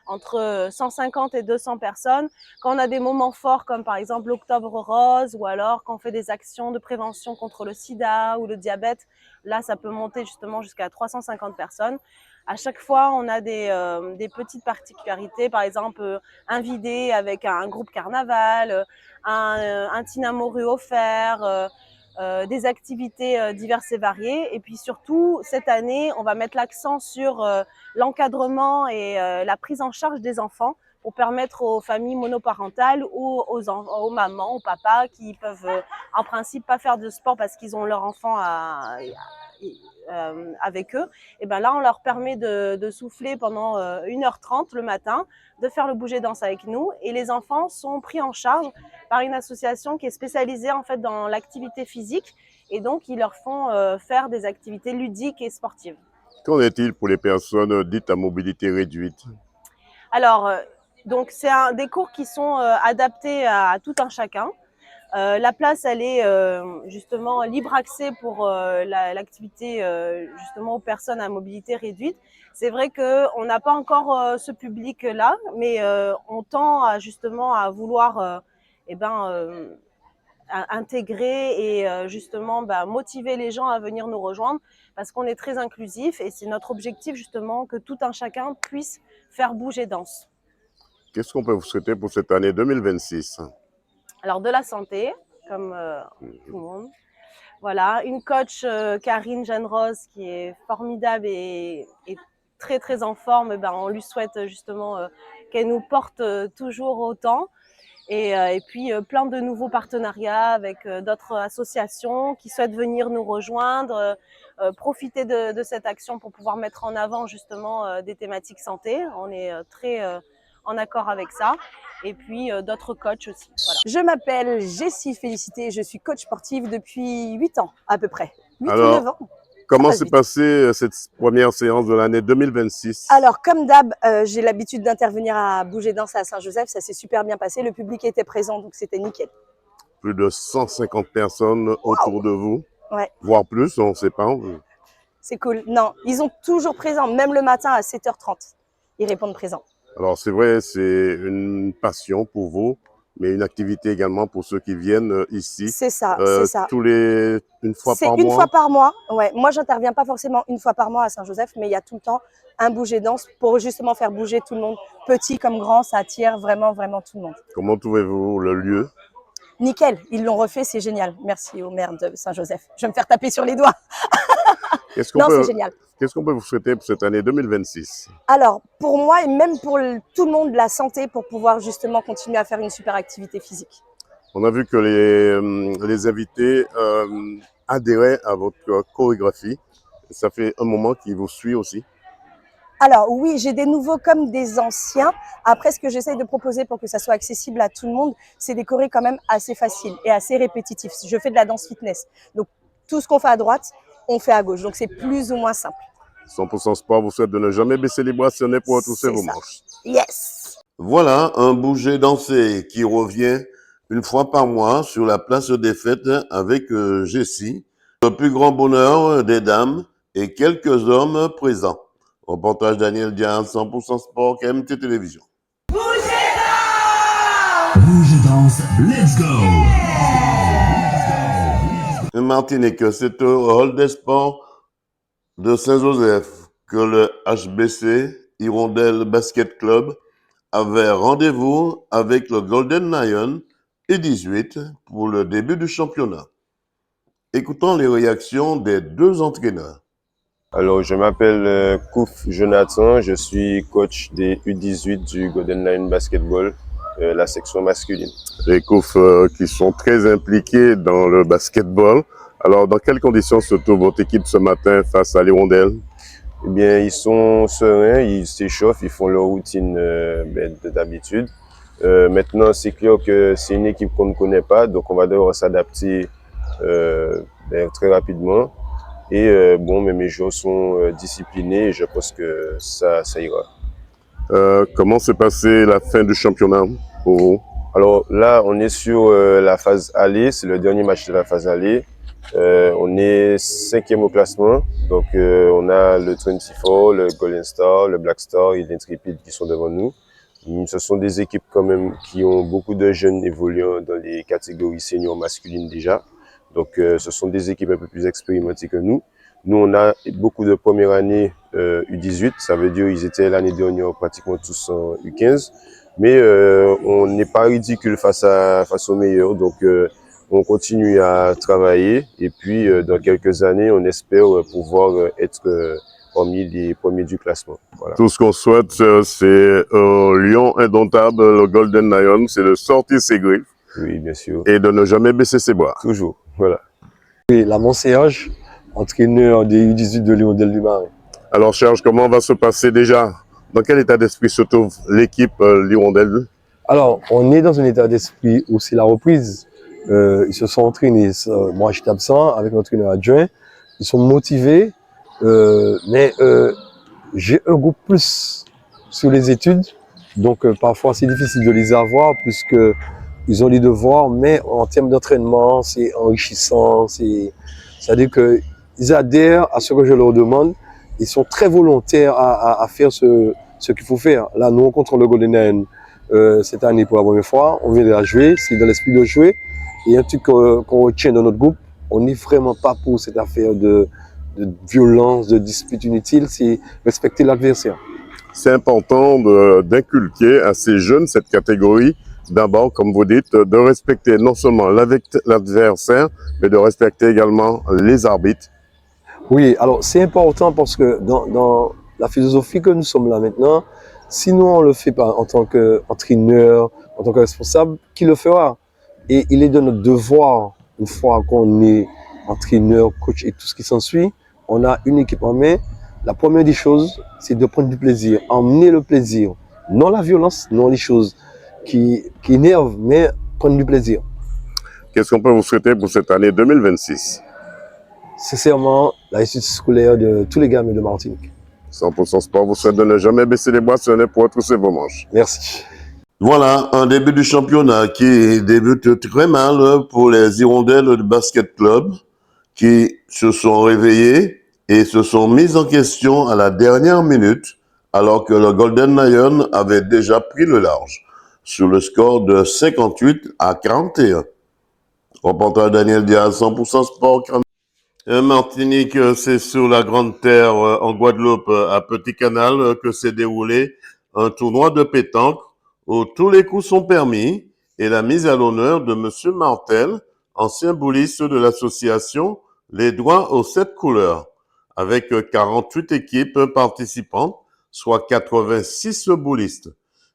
entre 150 et 200 personnes. Quand on a des moments forts, comme par exemple l'Octobre Rose, ou alors quand on fait des actions de prévention contre le sida ou le diabète, là, ça peut monter justement jusqu'à 350 personnes. À chaque fois, on a des petites particularités, par exemple un vidé avec un groupe carnaval, un tinamorue offert, des activités diverses et variées. Et puis surtout, cette année, on va mettre l'accent sur l'encadrement et la prise en charge des enfants pour permettre aux familles monoparentales ou aux mamans, aux papas qui peuvent en principe pas faire de sport parce qu'ils ont leur enfant avec eux. Et ben là, on leur permet de souffler pendant 1h30 le matin, de faire le bouger danse avec nous. Et les enfants sont pris en charge par une association qui est spécialisée en fait dans l'activité physique. Et donc, ils leur font faire des activités ludiques et sportives. Qu'en est-il pour les personnes dites à mobilité réduite? Alors, donc c'est des cours qui sont adaptés à tout un chacun. La place, elle est justement libre accès pour l'activité justement aux personnes à mobilité réduite. C'est vrai qu'on n'a pas encore ce public-là, mais on tend justement à vouloir intégrer et justement motiver les gens à venir nous rejoindre parce qu'on est très inclusif et c'est notre objectif justement que tout un chacun puisse faire bouger danse. Qu'est-ce qu'on peut vous souhaiter pour cette année 2026? Alors de la santé, comme tout le monde. Voilà, une coach Karine Jeanne-Rose qui est formidable et très très en forme. On lui souhaite justement qu'elle nous porte toujours autant. Et puis plein de nouveaux partenariats avec d'autres associations qui souhaitent venir nous rejoindre. profiter de cette action pour pouvoir mettre en avant justement des thématiques santé. On est très en accord avec ça. Et puis d'autres coachs aussi. Voilà. Je m'appelle Jessie Félicité, je suis coach sportive depuis 8 ans à peu près. 8 ou 9 Alors, ans. comment passe s'est vite. passée cette première séance de l'année 2026? Alors, comme d'hab, j'ai l'habitude d'intervenir à Bouger Danse à Saint-Joseph, ça s'est super bien passé, le public était présent, donc c'était nickel. Plus de 150 personnes autour de vous, Ouais, voire plus, on ne sait pas. c'est cool. Non, ils sont toujours présents, même le matin à 7h30, ils répondent présents. Alors c'est vrai, c'est une passion pour vous, mais une activité également pour ceux qui viennent ici. C'est ça, c'est ça. Une fois C'est par une mois. fois par mois. Ouais. Moi, j'interviens pas forcément une fois par mois à Saint-Joseph, mais il y a tout le temps un bouger danse pour justement faire bouger tout le monde, petit comme grand, ça attire vraiment, vraiment tout le monde. Comment trouvez-vous le lieu? Nickel, ils l'ont refait, c'est génial. Merci au maire de Saint-Joseph. Je vais me faire taper sur les doigts. Non, c'est génial. Qu'est-ce qu'on peut vous souhaiter pour cette année 2026? Alors, pour moi et même pour tout le monde, la santé pour pouvoir justement continuer à faire une super activité physique. On a vu que les invités adhéraient à votre chorégraphie. Ça fait un moment qu'ils vous suivent aussi. Alors oui, j'ai des nouveaux comme des anciens. Après, ce que j'essaye de proposer pour que ça soit accessible à tout le monde, c'est des chorés quand même assez faciles et assez répétitifs. Je fais de la danse fitness. Donc, tout ce qu'on fait à droite, on fait à gauche. Donc, c'est plus ou moins simple. 100% Sport vous souhaite de ne jamais baisser les bras si on est pour retrousser vos manches. Yes! Voilà un bouger dansé qui revient une fois par mois sur la place des fêtes avec Jessie. Le plus grand bonheur des dames et quelques hommes présents. Reportage Daniel Diaz, 100% Sport, KMT Télévision. Rouge danse, let's go! Martinique, c'est au Hall des Sports de Saint-Joseph que le HBC Hirondelle Basket Club avait rendez-vous avec le Golden Lion U18 pour le début du championnat. Écoutons les réactions des deux entraîneurs. Alors, je m'appelle Kouf Jonathan, je suis coach des U18 du Golden Lion Basketball, la section masculine. Les Kouf qui sont très impliqués dans le basketball. Alors, dans quelles conditions se trouve votre équipe ce matin face à l'Hirondelle? Eh bien, ils sont sereins, ils s'échauffent, ils font leur routine d'habitude. Maintenant, c'est clair que c'est une équipe qu'on ne connaît pas, donc on va devoir s'adapter très rapidement. Et mais mes joueurs sont disciplinés et je pense que ça ira. Comment s'est passée la fin du championnat pour vous? Alors là, on est sur la phase aller, c'est le dernier match de la phase aller. On est 5e au classement, donc on a le 24, le Golden Star, le Black Star et l'Intrepid qui sont devant nous. Ce sont des équipes quand même qui ont beaucoup de jeunes évoluant dans les catégories seniors masculines déjà. Donc ce sont des équipes un peu plus expérimentées que nous. Nous, on a beaucoup de première année U18, ça veut dire ils étaient l'année dernière pratiquement tous en U15. Mais on n'est pas ridicule face aux meilleurs, donc on continue à travailler et puis dans quelques années, on espère pouvoir être parmi les premiers du classement. Voilà. Tout ce qu'on souhaite, c'est un lion indomptable, le Golden Lion, c'est de sortir ses griffes. Oui, bien sûr. Et de ne jamais baisser ses bras. Toujours, voilà. Oui, la Serge, entraîneur des U18 de l'Hirondelle du Marais. Alors Serge, comment va se passer déjà? Dans quel état d'esprit se trouve l'équipe l'Hirondelle? Alors, on est dans un état d'esprit où c'est la reprise. Ils se sont entraînés, moi j'étais absent avec l'entraîneur adjoint. Ils sont motivés, mais j'ai un groupe plus sur les études. Donc parfois c'est difficile de les avoir puisque ils ont les devoirs, mais en termes d'entraînement, c'est enrichissant. C'est-à-dire qu'ils adhèrent à ce que je leur demande. Ils sont très volontaires à faire ce qu'il faut faire. Là, nous rencontrons le Golden Lion cette année pour la première fois. On vient de la jouer, c'est dans l'esprit de jouer. Et un truc qu'on retient dans notre groupe, on n'est vraiment pas pour cette affaire de violence, de dispute inutile, c'est respecter l'adversaire. C'est important d'inculquer à ces jeunes cette catégorie, d'abord, comme vous dites, de respecter non seulement l'adversaire, mais de respecter également les arbitres. Oui, alors c'est important parce que dans la philosophie que nous sommes là maintenant, si nous on le fait pas en tant qu'entraîneur, en tant que responsable, qui le fera? Et il est de notre devoir, une fois qu'on est entraîneur, coach et tout ce qui s'ensuit, on a une équipe en main, la première des choses, c'est de prendre du plaisir, emmener le plaisir. Non la violence, non les choses qui énervent, mais prendre du plaisir. Qu'est-ce qu'on peut vous souhaiter pour cette année 2026? Sincèrement, la réussite scolaire de tous les gamins de Martinique. 100% Sport vous souhaite de ne jamais baisser les bras sur les pour retrousser vos manches. Merci. Voilà, un début du championnat qui débute très mal pour les Hirondelles de Basket Club qui se sont réveillés et se sont mis en question à la dernière minute alors que le Golden Lion avait déjà pris le large sur le score de 58-41. Reporter Daniel Diaz, 100% Sport. Martinique, c'est sur la Grande Terre en Guadeloupe, à Petit Canal, que s'est déroulé un tournoi de pétanque où tous les coups sont permis et la mise à l'honneur de Monsieur Martel, ancien bouliste de l'association Les Doigts aux 7 couleurs, avec 48 équipes participantes, soit 86 boulistes,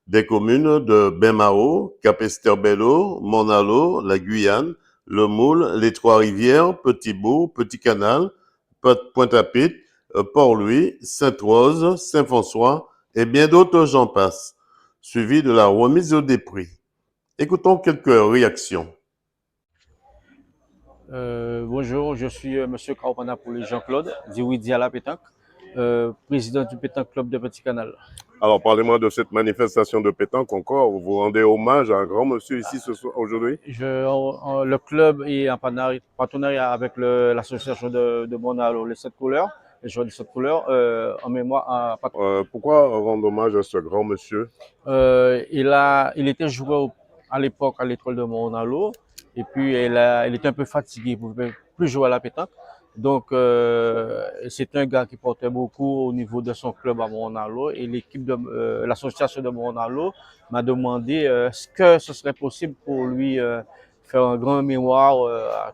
des communes de Bain-Mahault, Cap-Esterbello, Monalo, la Guyane, le Moule, les Trois-Rivières, Petit-Bourg, Petit-Canal, Pointe-à-Pitre, Port-Louis, Sainte-Rose, Saint-François et bien d'autres j'en passe, suivi de la remise des prix. Écoutons quelques réactions. Bonjour, je suis Monsieur Kaopanapouli Jean-Claude, Diwidi à la pétanque, président du Pétanque Club de Petit Canal. Alors, parlez-moi de cette manifestation de pétanque encore. Vous rendez hommage à un grand monsieur ici aujourd'hui? Le club est en partenariat avec l'association de Monalo, les 7 couleurs, les joueurs des 7 couleurs, en mémoire. Pourquoi rendre hommage à ce grand monsieur? Il était joueur à l'époque à l'étoile de Monalo, et puis il était un peu fatigué, il ne pouvait plus jouer à la pétanque. Donc, c'est un gars qui portait beaucoup au niveau de son club à Monalo, et l'équipe de l'association de Monalo m'a demandé est-ce que ce serait possible pour lui faire un grand mémoire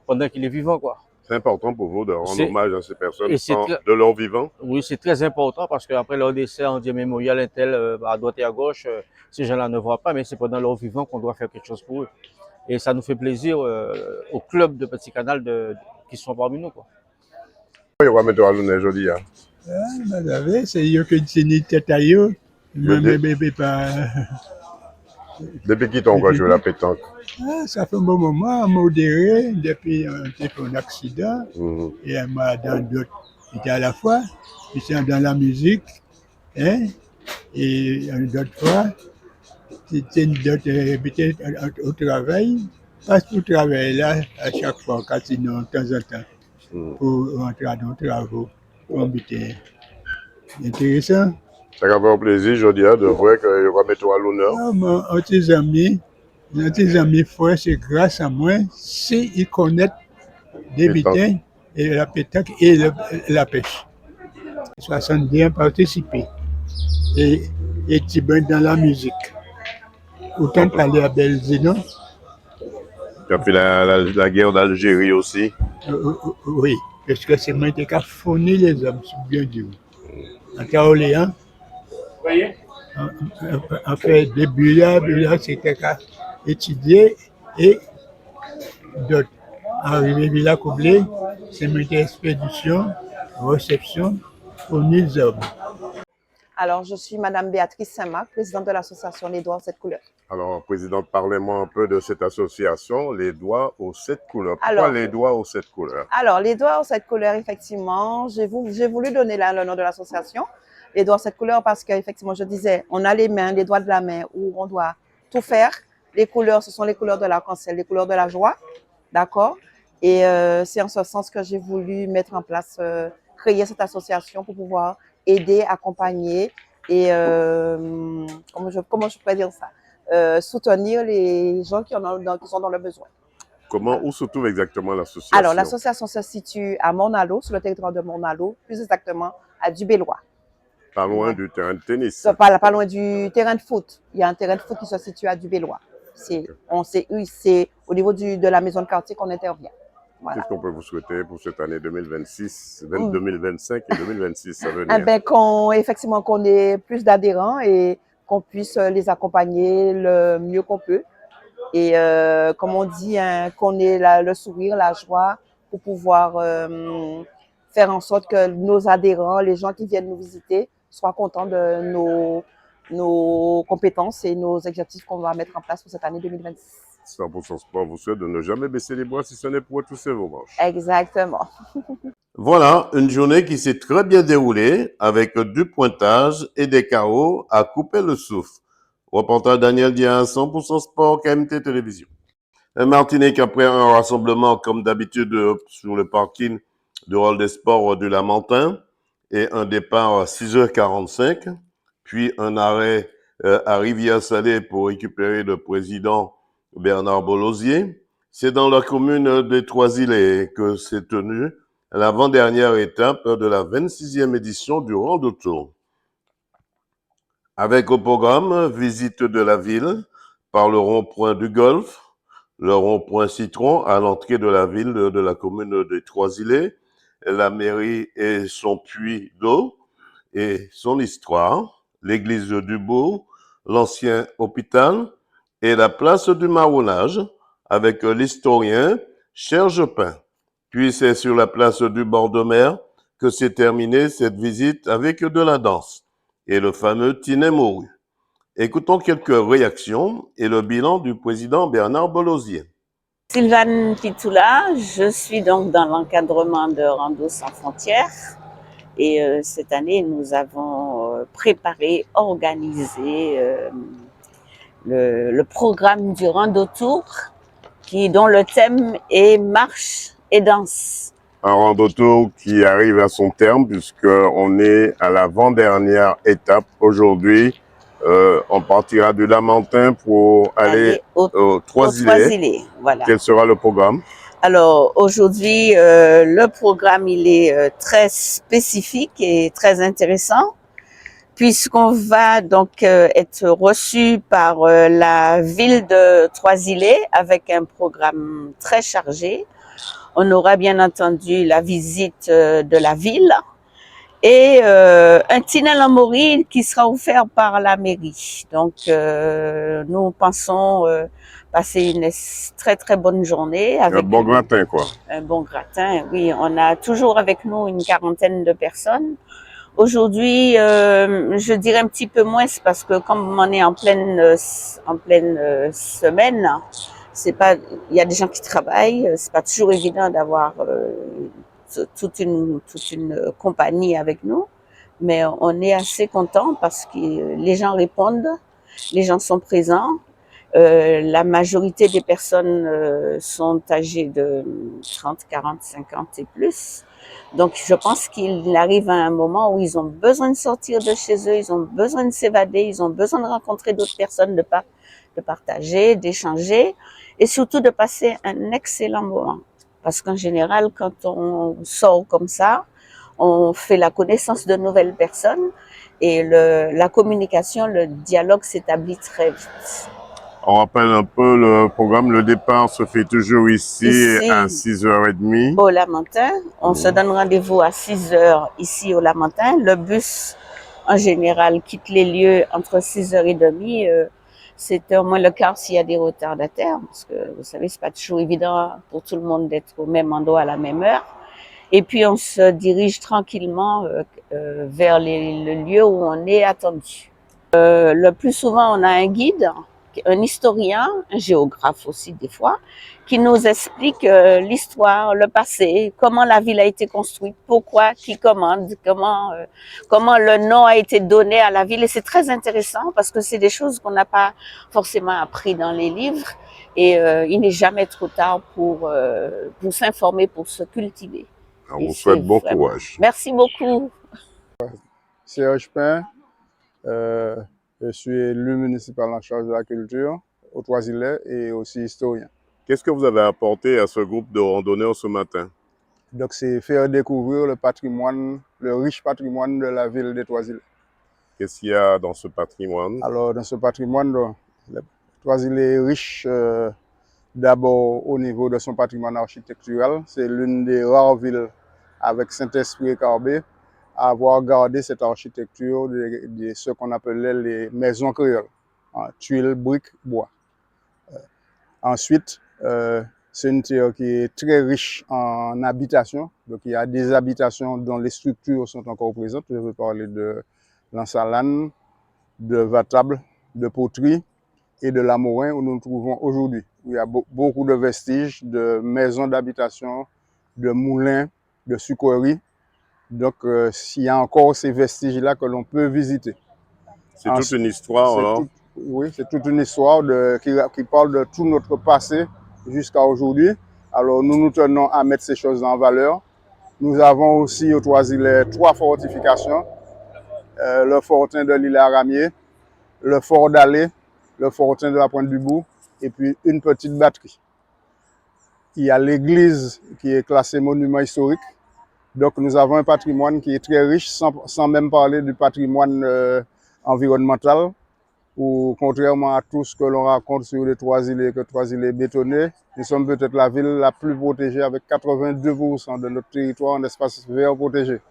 pendant qu'il est vivant, quoi. C'est important pour vous de rendre hommage à ces personnes de leur vivant? Oui, c'est très important parce qu'après leur décès, on dit mémorial intel à droite et à gauche, ces gens-là ne voient pas, mais c'est pendant leur vivant qu'on doit faire quelque chose pour eux. Et ça nous fait plaisir au club de Petit Canal qui sont parmi nous, quoi. Oui, on va mettre à l'honneur aujourd'hui. C'est eux qui sont tête à eux. Depuis qui t'ont joué la pétanque? Ça fait un bon moment, modéré, depuis un accident. Et moi, dans d'autres, j'étais à la fois, puis c'est dans la musique, hein, et d'autres fois, c'était d'autres au travail, pas au travail là, à chaque fois, sinon de temps en temps, pour rentrer dans nos travaux, pour habiter. Intéressant. Ça va faire un plaisir aujourd'hui de voir que va mettre à l'honneur. Tes amis frères, c'est grâce à moi, s'ils connaissent des bitins et la pétanque et la pêche. 70 participé et tu bien dans la musique. Autant parler à Belzénon. Tu as fait la guerre d'Algérie aussi? Oui, parce que c'est moi qui ai fourni les hommes, c'est bien dit. En Orléans, on fait des bulles, c'était qu'à étudier et d'autres. Arrivé Villa Coublé, c'est une expédition, réception, fourni les hommes. Alors, je suis Madame Béatrice Saint-Marc, présidente de l'association Les Doigts aux 7 couleurs. Alors, présidente, parlez-moi un peu de cette association, Les Doigts aux 7 couleurs. Pourquoi Les Doigts aux 7 couleurs? Alors, Les Doigts aux 7 couleurs, effectivement, j'ai voulu donner le nom de l'association, Les Doigts aux 7 couleurs, parce qu'effectivement, je disais, on a les mains, les doigts de la main, où on doit tout faire. Les couleurs, ce sont les couleurs de l'arc-en-ciel, les couleurs de la joie, d'accord? Et c'est en ce sens que j'ai voulu mettre en place, créer cette association pour pouvoir aider, accompagner et comment je pourrais dire ça, soutenir les gens qui sont dans le besoin. Où se trouve exactement l'association? Alors, l'association se situe à Monalo, sur le territoire de Monalo, plus exactement à Dubélois. Pas loin du terrain de tennis? Pas loin du terrain de foot. Il y a un terrain de foot qui se situe à Dubélois. C'est au niveau de la maison de quartier qu'on intervient. Voilà. Qu'est-ce qu'on peut vous souhaiter pour cette année 2026, 2025 et 2026 à venir? Effectivement, qu'on ait plus d'adhérents et qu'on puisse les accompagner le mieux qu'on peut. Et comme on dit, qu'on ait le sourire, la joie pour pouvoir faire en sorte que nos adhérents, les gens qui viennent nous visiter, soient contents de nos compétences et nos objectifs qu'on va mettre en place pour cette année 2026. 100% Sport vous souhaite de ne jamais baisser les bras si ce n'est pour retrousser vos manches. Exactement. Voilà, une journée qui s'est très bien déroulée avec du pointage et des KO à couper le souffle. Reporter Daniel Diaz, 100% Sport, KMT Télévision. Martinique, après un rassemblement comme d'habitude sur le parking de Hall des Sports du Lamentin et un départ à 6h45, puis un arrêt à Rivière-Salée pour récupérer le président Bernard Bolosier. C'est dans la commune des Trois-Îlets que s'est tenue l'avant-dernière étape de la 26e édition du Rando Tour. Avec au programme, visite de la ville par le rond-point du Golfe, le rond-point Citron à l'entrée de la ville de la commune des Trois-Îlets, la mairie et son puits d'eau et son histoire, l'église du Bourg, l'ancien hôpital et la place du Marronnage avec l'historien Serge Pin. Puis c'est sur la place du bord de mer que s'est terminée cette visite avec de la danse et le fameux Tinet Mouru. Écoutons quelques réactions et le bilan du président Bernard Bolosier. Sylvane Pitoula, je suis donc dans l'encadrement de Rando Sans Frontières et cette année nous avons préparé, organisé le programme du Rando Tour dont le thème est marche et danse. Un Rando Tour qui arrive à son terme puisqu'on est à l'avant-dernière étape aujourd'hui. On partira du Lamentin pour aller aux Trois-Îlets. Voilà. Quel sera le programme? Alors aujourd'hui, le programme il est très spécifique et très intéressant puisqu'on va donc être reçu par la ville de Trois-Îlets avec un programme très chargé. On aura bien entendu la visite de la ville et un tunnel en Maurice qui sera offert par la mairie. Donc, nous pensons passer une très très bonne journée. Avec un bon gratin, quoi. Un bon gratin, oui. On a toujours avec nous une quarantaine de personnes. Aujourd'hui, je dirais un petit peu moins parce que comme on est en pleine semaine, c'est pas, il y a des gens qui travaillent, c'est pas toujours évident d'avoir toute une compagnie avec nous, mais on est assez content parce que les gens répondent, les gens sont présents. La majorité des personnes sont âgées de 30, 40, 50 et plus. Donc, je pense qu'il arrive à un moment où ils ont besoin de sortir de chez eux, ils ont besoin de s'évader, ils ont besoin de rencontrer d'autres personnes, de partager, d'échanger et surtout de passer un excellent moment. Parce qu'en général, quand on sort comme ça, on fait la connaissance de nouvelles personnes et la communication, le dialogue s'établit très vite. On rappelle un peu le programme. Le départ se fait toujours ici à 6h30. Au Lamentin. On se donne rendez-vous à 6h ici au Lamentin. Le bus, en général, quitte les lieux entre 6h30. C'est au moins le quart s'il y a des retardataires. Parce que, vous savez, c'est pas toujours évident pour tout le monde d'être au même endroit à la même heure. Et puis, on se dirige tranquillement vers le lieu où on est attendu. Le plus souvent, on a un guide, un historien, un géographe aussi des fois, qui nous explique l'histoire, le passé, comment la ville a été construite, pourquoi, qui commande, comment le nom a été donné à la ville. Et c'est très intéressant parce que c'est des choses qu'on n'a pas forcément appris dans les livres. Et il n'est jamais trop tard pour s'informer, pour se cultiver. On vous souhaite bon courage. Merci beaucoup. Serge Pin, je suis élu municipal en charge de la culture aux Trois-Îlets et aussi historien. Qu'est-ce que vous avez apporté à ce groupe de randonneurs ce matin? Donc c'est faire découvrir le patrimoine, le riche patrimoine de la ville des Trois-Îlets. Qu'est-ce qu'il y a dans ce patrimoine? Alors dans ce patrimoine, le Trois-Îlets est riche d'abord au niveau de son patrimoine architectural. C'est l'une des rares villes avec Saint-Esprit et Carbet à avoir gardé cette architecture de ce qu'on appelait les maisons créoles, tuiles, briques, bois. Ensuite, C'est une terre qui est très riche en habitations. Donc, il y a des habitations dont les structures sont encore présentes. Je veux parler de l'Ansalane, de Vatable, de Poterie et de l'Amorin où nous nous trouvons aujourd'hui. Il y a beaucoup de vestiges de maisons d'habitation, de moulins, de sucreries. Donc, il y a encore ces vestiges-là que l'on peut visiter. C'est toute une histoire, alors? Oui, c'est toute une histoire qui parle de tout notre passé jusqu'à aujourd'hui. Alors, nous nous tenons à mettre ces choses en valeur. Nous avons aussi au Trois-Îlets 3 fortifications. Le fortin de l'île Aramier, le fort d'Allée, le fortin de la Pointe du Bout, et puis une petite batterie. Il y a l'église qui est classée monument historique. Donc, nous avons un patrimoine qui est très riche, sans même parler du patrimoine environnemental, où contrairement à tout ce que l'on raconte sur les Trois-Îlets, que Trois-Îlets est bétonné, nous sommes peut-être la ville la plus protégée avec 82% de notre territoire en espace vert protégé.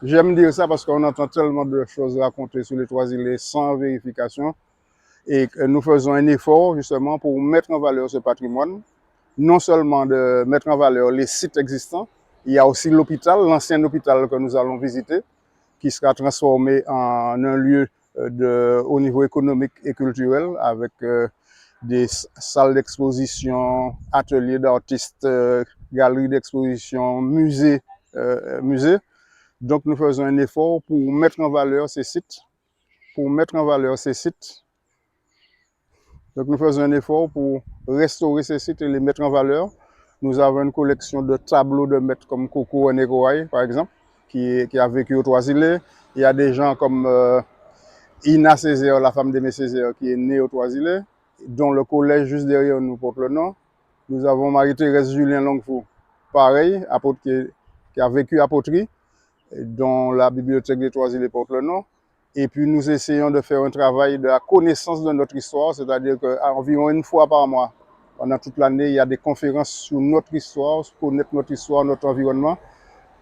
J'aime dire ça parce qu'on entend tellement de choses racontées sur les Trois-Îlets sans vérification et que nous faisons un effort justement pour mettre en valeur ce patrimoine, non seulement de mettre en valeur les sites existants, il y a aussi l'hôpital, l'ancien hôpital que nous allons visiter, qui sera transformé en un lieu au niveau économique et culturel avec des salles d'exposition, ateliers d'artistes, galeries d'exposition, musées. Donc nous faisons un effort pour mettre en valeur ces sites, Donc nous faisons un effort pour restaurer ces sites et les mettre en valeur. Nous avons une collection de tableaux de maîtres comme Coco Onekoai, par exemple, qui a vécu aux Trois-Îlets. Il y a des gens comme Ina Césaire, la femme d'Aimé Césaire, qui est née aux Trois-Îlets, dont le collège juste derrière nous porte le nom. Nous avons Marie-Thérèse Julien Longfou, pareil, qui a vécu à Poterie, dont la bibliothèque des Trois-Îlets porte le nom. Et puis nous essayons de faire un travail de la connaissance de notre histoire, c'est-à-dire qu'environ une fois par mois, pendant toute l'année, il y a des conférences sur notre histoire, sur connaître notre histoire, notre environnement.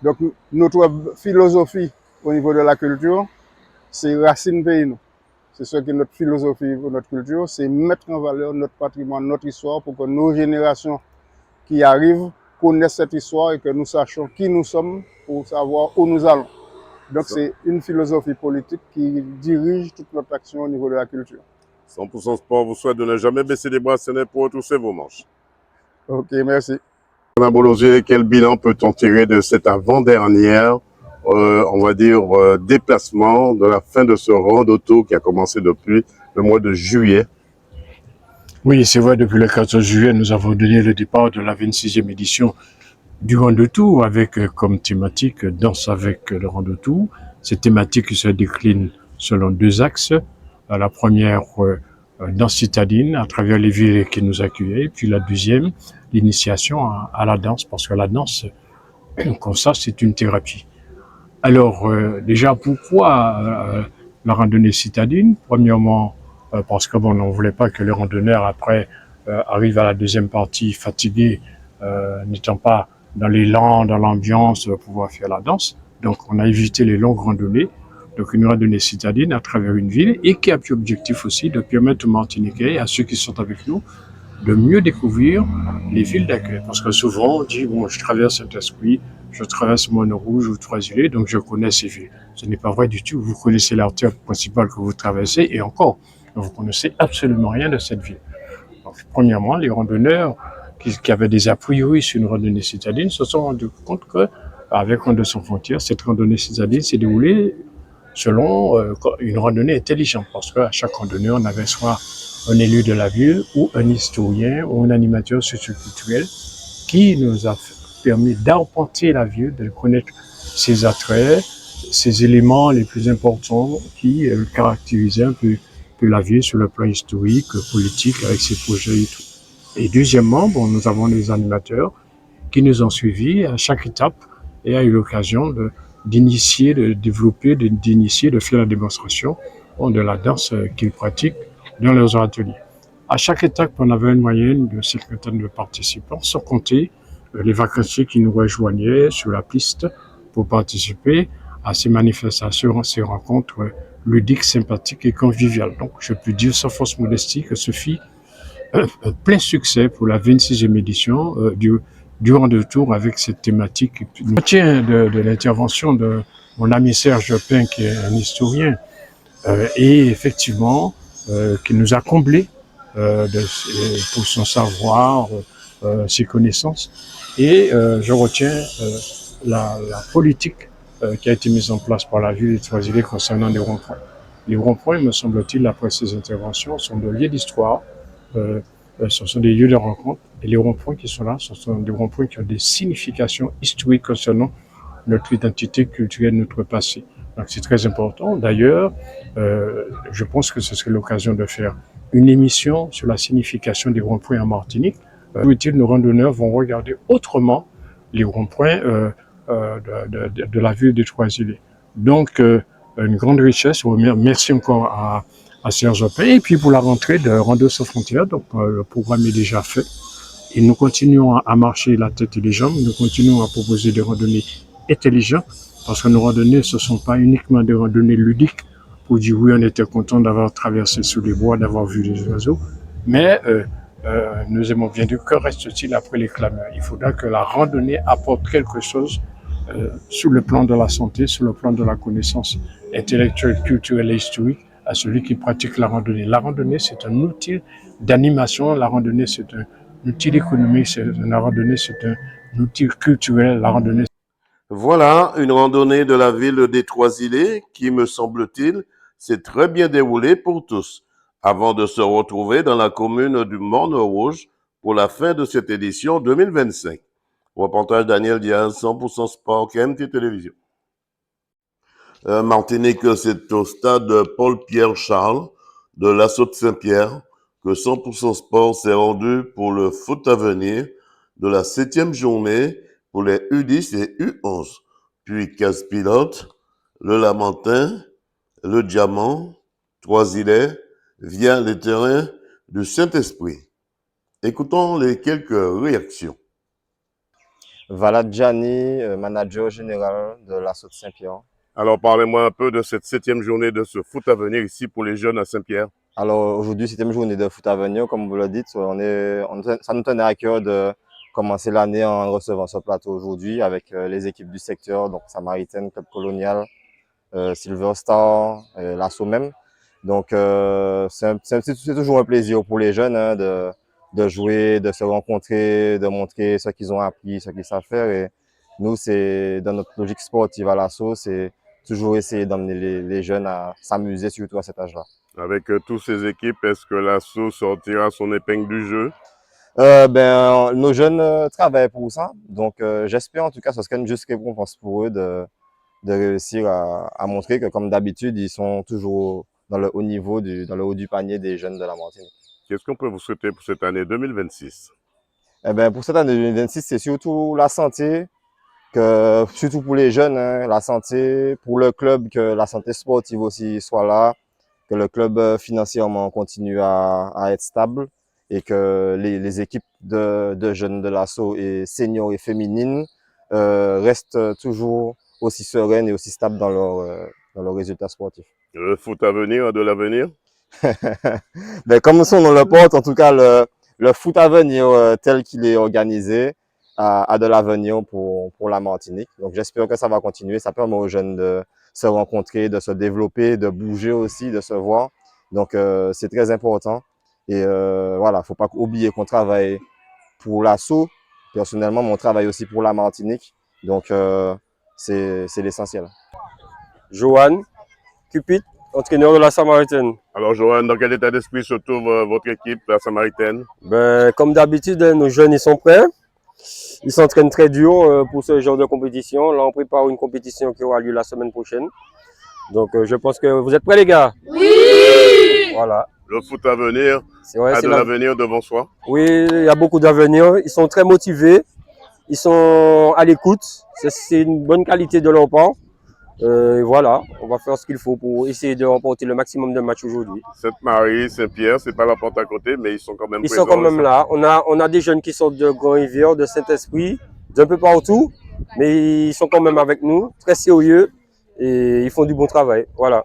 Donc notre philosophie au niveau de la culture, c'est Racine Pays nous. C'est ce qui est notre philosophie pour notre culture, c'est mettre en valeur notre patrimoine, notre histoire, pour que nos générations qui arrivent connaissent cette histoire et que nous sachions qui nous sommes pour savoir où nous allons. Donc c'est une philosophie politique qui dirige toute notre action au niveau de la culture. 100% Sport vous souhaite de ne jamais baisser les bras pour retrousser vos manches. Ok, merci. Alain Bollonger, quel bilan peut-on tirer de cette avant-dernière, on va dire, déplacement de la fin de ce rando-tour qui a commencé depuis le mois de juillet? Oui, c'est vrai, depuis le 14 juillet, nous avons donné le départ de la 26e édition du rando-tour avec comme thématique Danse avec le rando-tour. Cette thématique se décline selon 2 axes. La première, danse citadine à travers les villes qui nous accueillaient, puis la deuxième, l'initiation à la danse, parce que la danse, comme ça, c'est une thérapie. Alors, déjà, pourquoi la randonnée citadine? Premièrement, parce que bon, on ne voulait pas que les randonneurs, après, arrivent à la deuxième partie fatigués, n'étant pas dans l'élan, dans l'ambiance, pouvoir faire la danse. Donc, on a évité les longues randonnées. Donc, une randonnée citadine à travers une ville et qui a pour objectif aussi de permettre aux Martiniquais, à ceux qui sont avec nous, de mieux découvrir les villes d'accueil. Parce que souvent, on dit, bon, je traverse Saint-Esprit, je traverse Montrouge ou Trois-Îlets, donc je connais ces villes. Ce n'est pas vrai du tout. Vous connaissez l'artère principale que vous traversez et encore, vous ne connaissez absolument rien de cette ville. Donc, premièrement, les randonneurs qui avaient des a priori sur une randonnée citadine se sont rendus compte qu'avec Rando sans frontières, cette randonnée citadine s'est déroulée selon une randonnée intelligente, parce qu'à chaque randonnée, on avait soit un élu de la ville ou un historien ou un animateur socioculturel qui nous a permis d'arpenter la ville, de connaître ses attraits, ses éléments les plus importants qui caractérisaient un peu la ville sur le plan historique, politique, avec ses projets et tout. Et deuxièmement, bon, nous avons des animateurs qui nous ont suivis à chaque étape et a eu l'occasion d'initier, de développer, d'initier, de faire la démonstration de la danse qu'ils pratiquent dans leurs ateliers. À chaque étape, on avait une moyenne de 50 de participants, sans compter les vacanciers qui nous rejoignaient sur la piste pour participer à ces manifestations, ces rencontres ludiques, sympathiques et conviviales. Donc, je peux dire sans fausse modestie que ce fut plein succès pour la 26e édition du Rang de Tour avec cette thématique. Je retiens de l'intervention de mon ami Serge Pin, qui est un historien, et effectivement, qui nous a comblés pour son savoir, ses connaissances. Et je retiens la politique qui a été mise en place par la ville de Trois-Îlets concernant les ronds-points. Les ronds-points, me semble-t-il, après ces interventions, sont des lieux d'histoire, ce sont des lieux de rencontre. Et les ronds-points qui sont là, ce sont des ronds-points qui ont des significations historiques concernant notre identité culturelle, notre passé. Donc c'est très important. D'ailleurs, je pense que ce serait l'occasion de faire une émission sur la signification des ronds-points en Martinique. Nos randonneurs vont regarder autrement les ronds-points de la ville de Trois-Îlets. Donc, une grande richesse. Merci encore à Serge Pin. Et puis pour la rentrée de Rando sans frontières, donc le programme est déjà fait. Et nous continuons à marcher la tête et les jambes. Nous continuons à proposer des randonnées intelligentes, parce que nos randonnées, ce ne sont pas uniquement des randonnées ludiques pour dire oui, on était content d'avoir traversé sous les bois, d'avoir vu les oiseaux, mais nous aimons bien dire que reste-t-il après les clameurs. Il faudra que la randonnée apporte quelque chose sur le plan de la santé, sur le plan de la connaissance intellectuelle, culturelle et historique à celui qui pratique la randonnée. La randonnée, c'est un outil d'animation, la randonnée, c'est un outil économique, la randonnée, c'est un outil culturel, la randonnée. Voilà une randonnée de la ville des Trois-Îlets qui, me semble-t-il, s'est très bien déroulée pour tous, avant de se retrouver dans la commune du Morne-Rouge pour la fin de cette édition 2025. Reportage Daniel Diaz, 100% Sport, KMT Télévision. Martinique, c'est au stade Paul-Pierre Charles de l'Assaut de Saint-Pierre que 100% Sport s'est rendu pour le foot à venir de la 7e journée pour les U10 et U11, puis 15 pilotes, le Lamentin, le Diamant, Trois-Îlets, via les terrains du Saint-Esprit. Écoutons les quelques réactions. Valad Gianni, manager général de l'Assaut de Saint-Pierre. Alors, parlez-moi un peu de cette 7e journée de ce foot à venir ici pour les jeunes à Saint-Pierre. Alors, aujourd'hui, 7e journée de foot à venir, comme vous le dites, ça nous tenait à cœur de commencer l'année en recevant ce plateau aujourd'hui avec les équipes du secteur, donc Samaritaine, Club Colonial, Silver Star, l'Assaut même. Donc, c'est toujours un plaisir pour les jeunes de jouer, de se rencontrer, de montrer ce qu'ils ont appris, ce qu'ils savent faire. Et nous, c'est dans notre logique sportive à l'Assaut, c'est toujours essayer d'emmener les jeunes à s'amuser, surtout à cet âge-là. Avec toutes ces équipes, est-ce que l'Assaut sortira son épingle du jeu? Nos jeunes travaillent pour ça, donc j'espère en tout cas ce serait une juste récompense pour eux de réussir à montrer que comme d'habitude ils sont toujours dans le haut niveau, dans le haut du panier des jeunes de la Martinique. Qu'est-ce qu'on peut vous souhaiter pour cette année 2026? Pour cette année 2026, c'est surtout la santé, surtout pour les jeunes, la santé, pour le club, que la santé sportive aussi soit là, que le club financièrement continue à être stable, et que les équipes de jeunes de l'Assaut et seniors et féminines restent toujours aussi sereines et aussi stables dans leurs résultats sportifs. Le foot à venir a de l'avenir? Comme son nom le porte, en tout cas le foot à venir tel qu'il est organisé a de l'avenir pour la Martinique. Donc j'espère que ça va continuer, ça permet aux jeunes de se rencontrer, de se développer, de bouger aussi, de se voir. Donc c'est très important. Et voilà, faut pas oublier qu'on travaille pour l'Assaut. Personnellement, mon travail aussi pour la Martinique. Donc c'est l'essentiel. Johan Cupid, entraîneur de la Samaritaine. Alors Johan, dans quel état d'esprit se trouve votre équipe, la Samaritaine? Comme d'habitude, nos jeunes ils sont prêts. Ils s'entraînent très dur pour ce genre de compétition. Là, on prépare une compétition qui aura lieu la semaine prochaine. Donc je pense que vous êtes prêts les gars? Oui! Voilà. Le foot à venir a de l'avenir devant soi? Oui, il y a beaucoup d'avenir. Ils sont très motivés. Ils sont à l'écoute. C'est une bonne qualité de leur part. Voilà, on va faire ce qu'il faut pour essayer de remporter le maximum de matchs aujourd'hui. Sainte-Marie, Saint-Pierre, c'est pas la porte à côté, mais ils sont quand même présents. Ils sont quand même là. On a des jeunes qui sortent de Grand-Rivière, de Saint-Esprit, d'un peu partout, mais ils sont quand même avec nous, très sérieux, et ils font du bon travail. Voilà.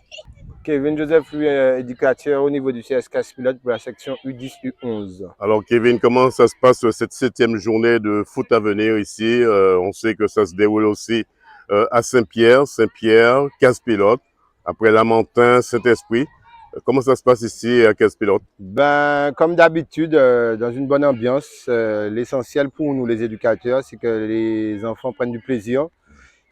Kevin Joseph, lui, est éducateur au niveau du CSK Pilote pour la section U10, U11. Alors Kevin, comment ça se passe cette 7e journée de foot à venir ici? On sait que ça se déroule aussi à Saint-Pierre, Casse-Pilote, après Lamentin, Saint-Esprit. Comment ça se passe ici à Casse-Pilote? Ben, comme d'habitude, dans une bonne ambiance, l'essentiel pour nous les éducateurs, c'est que les enfants prennent du plaisir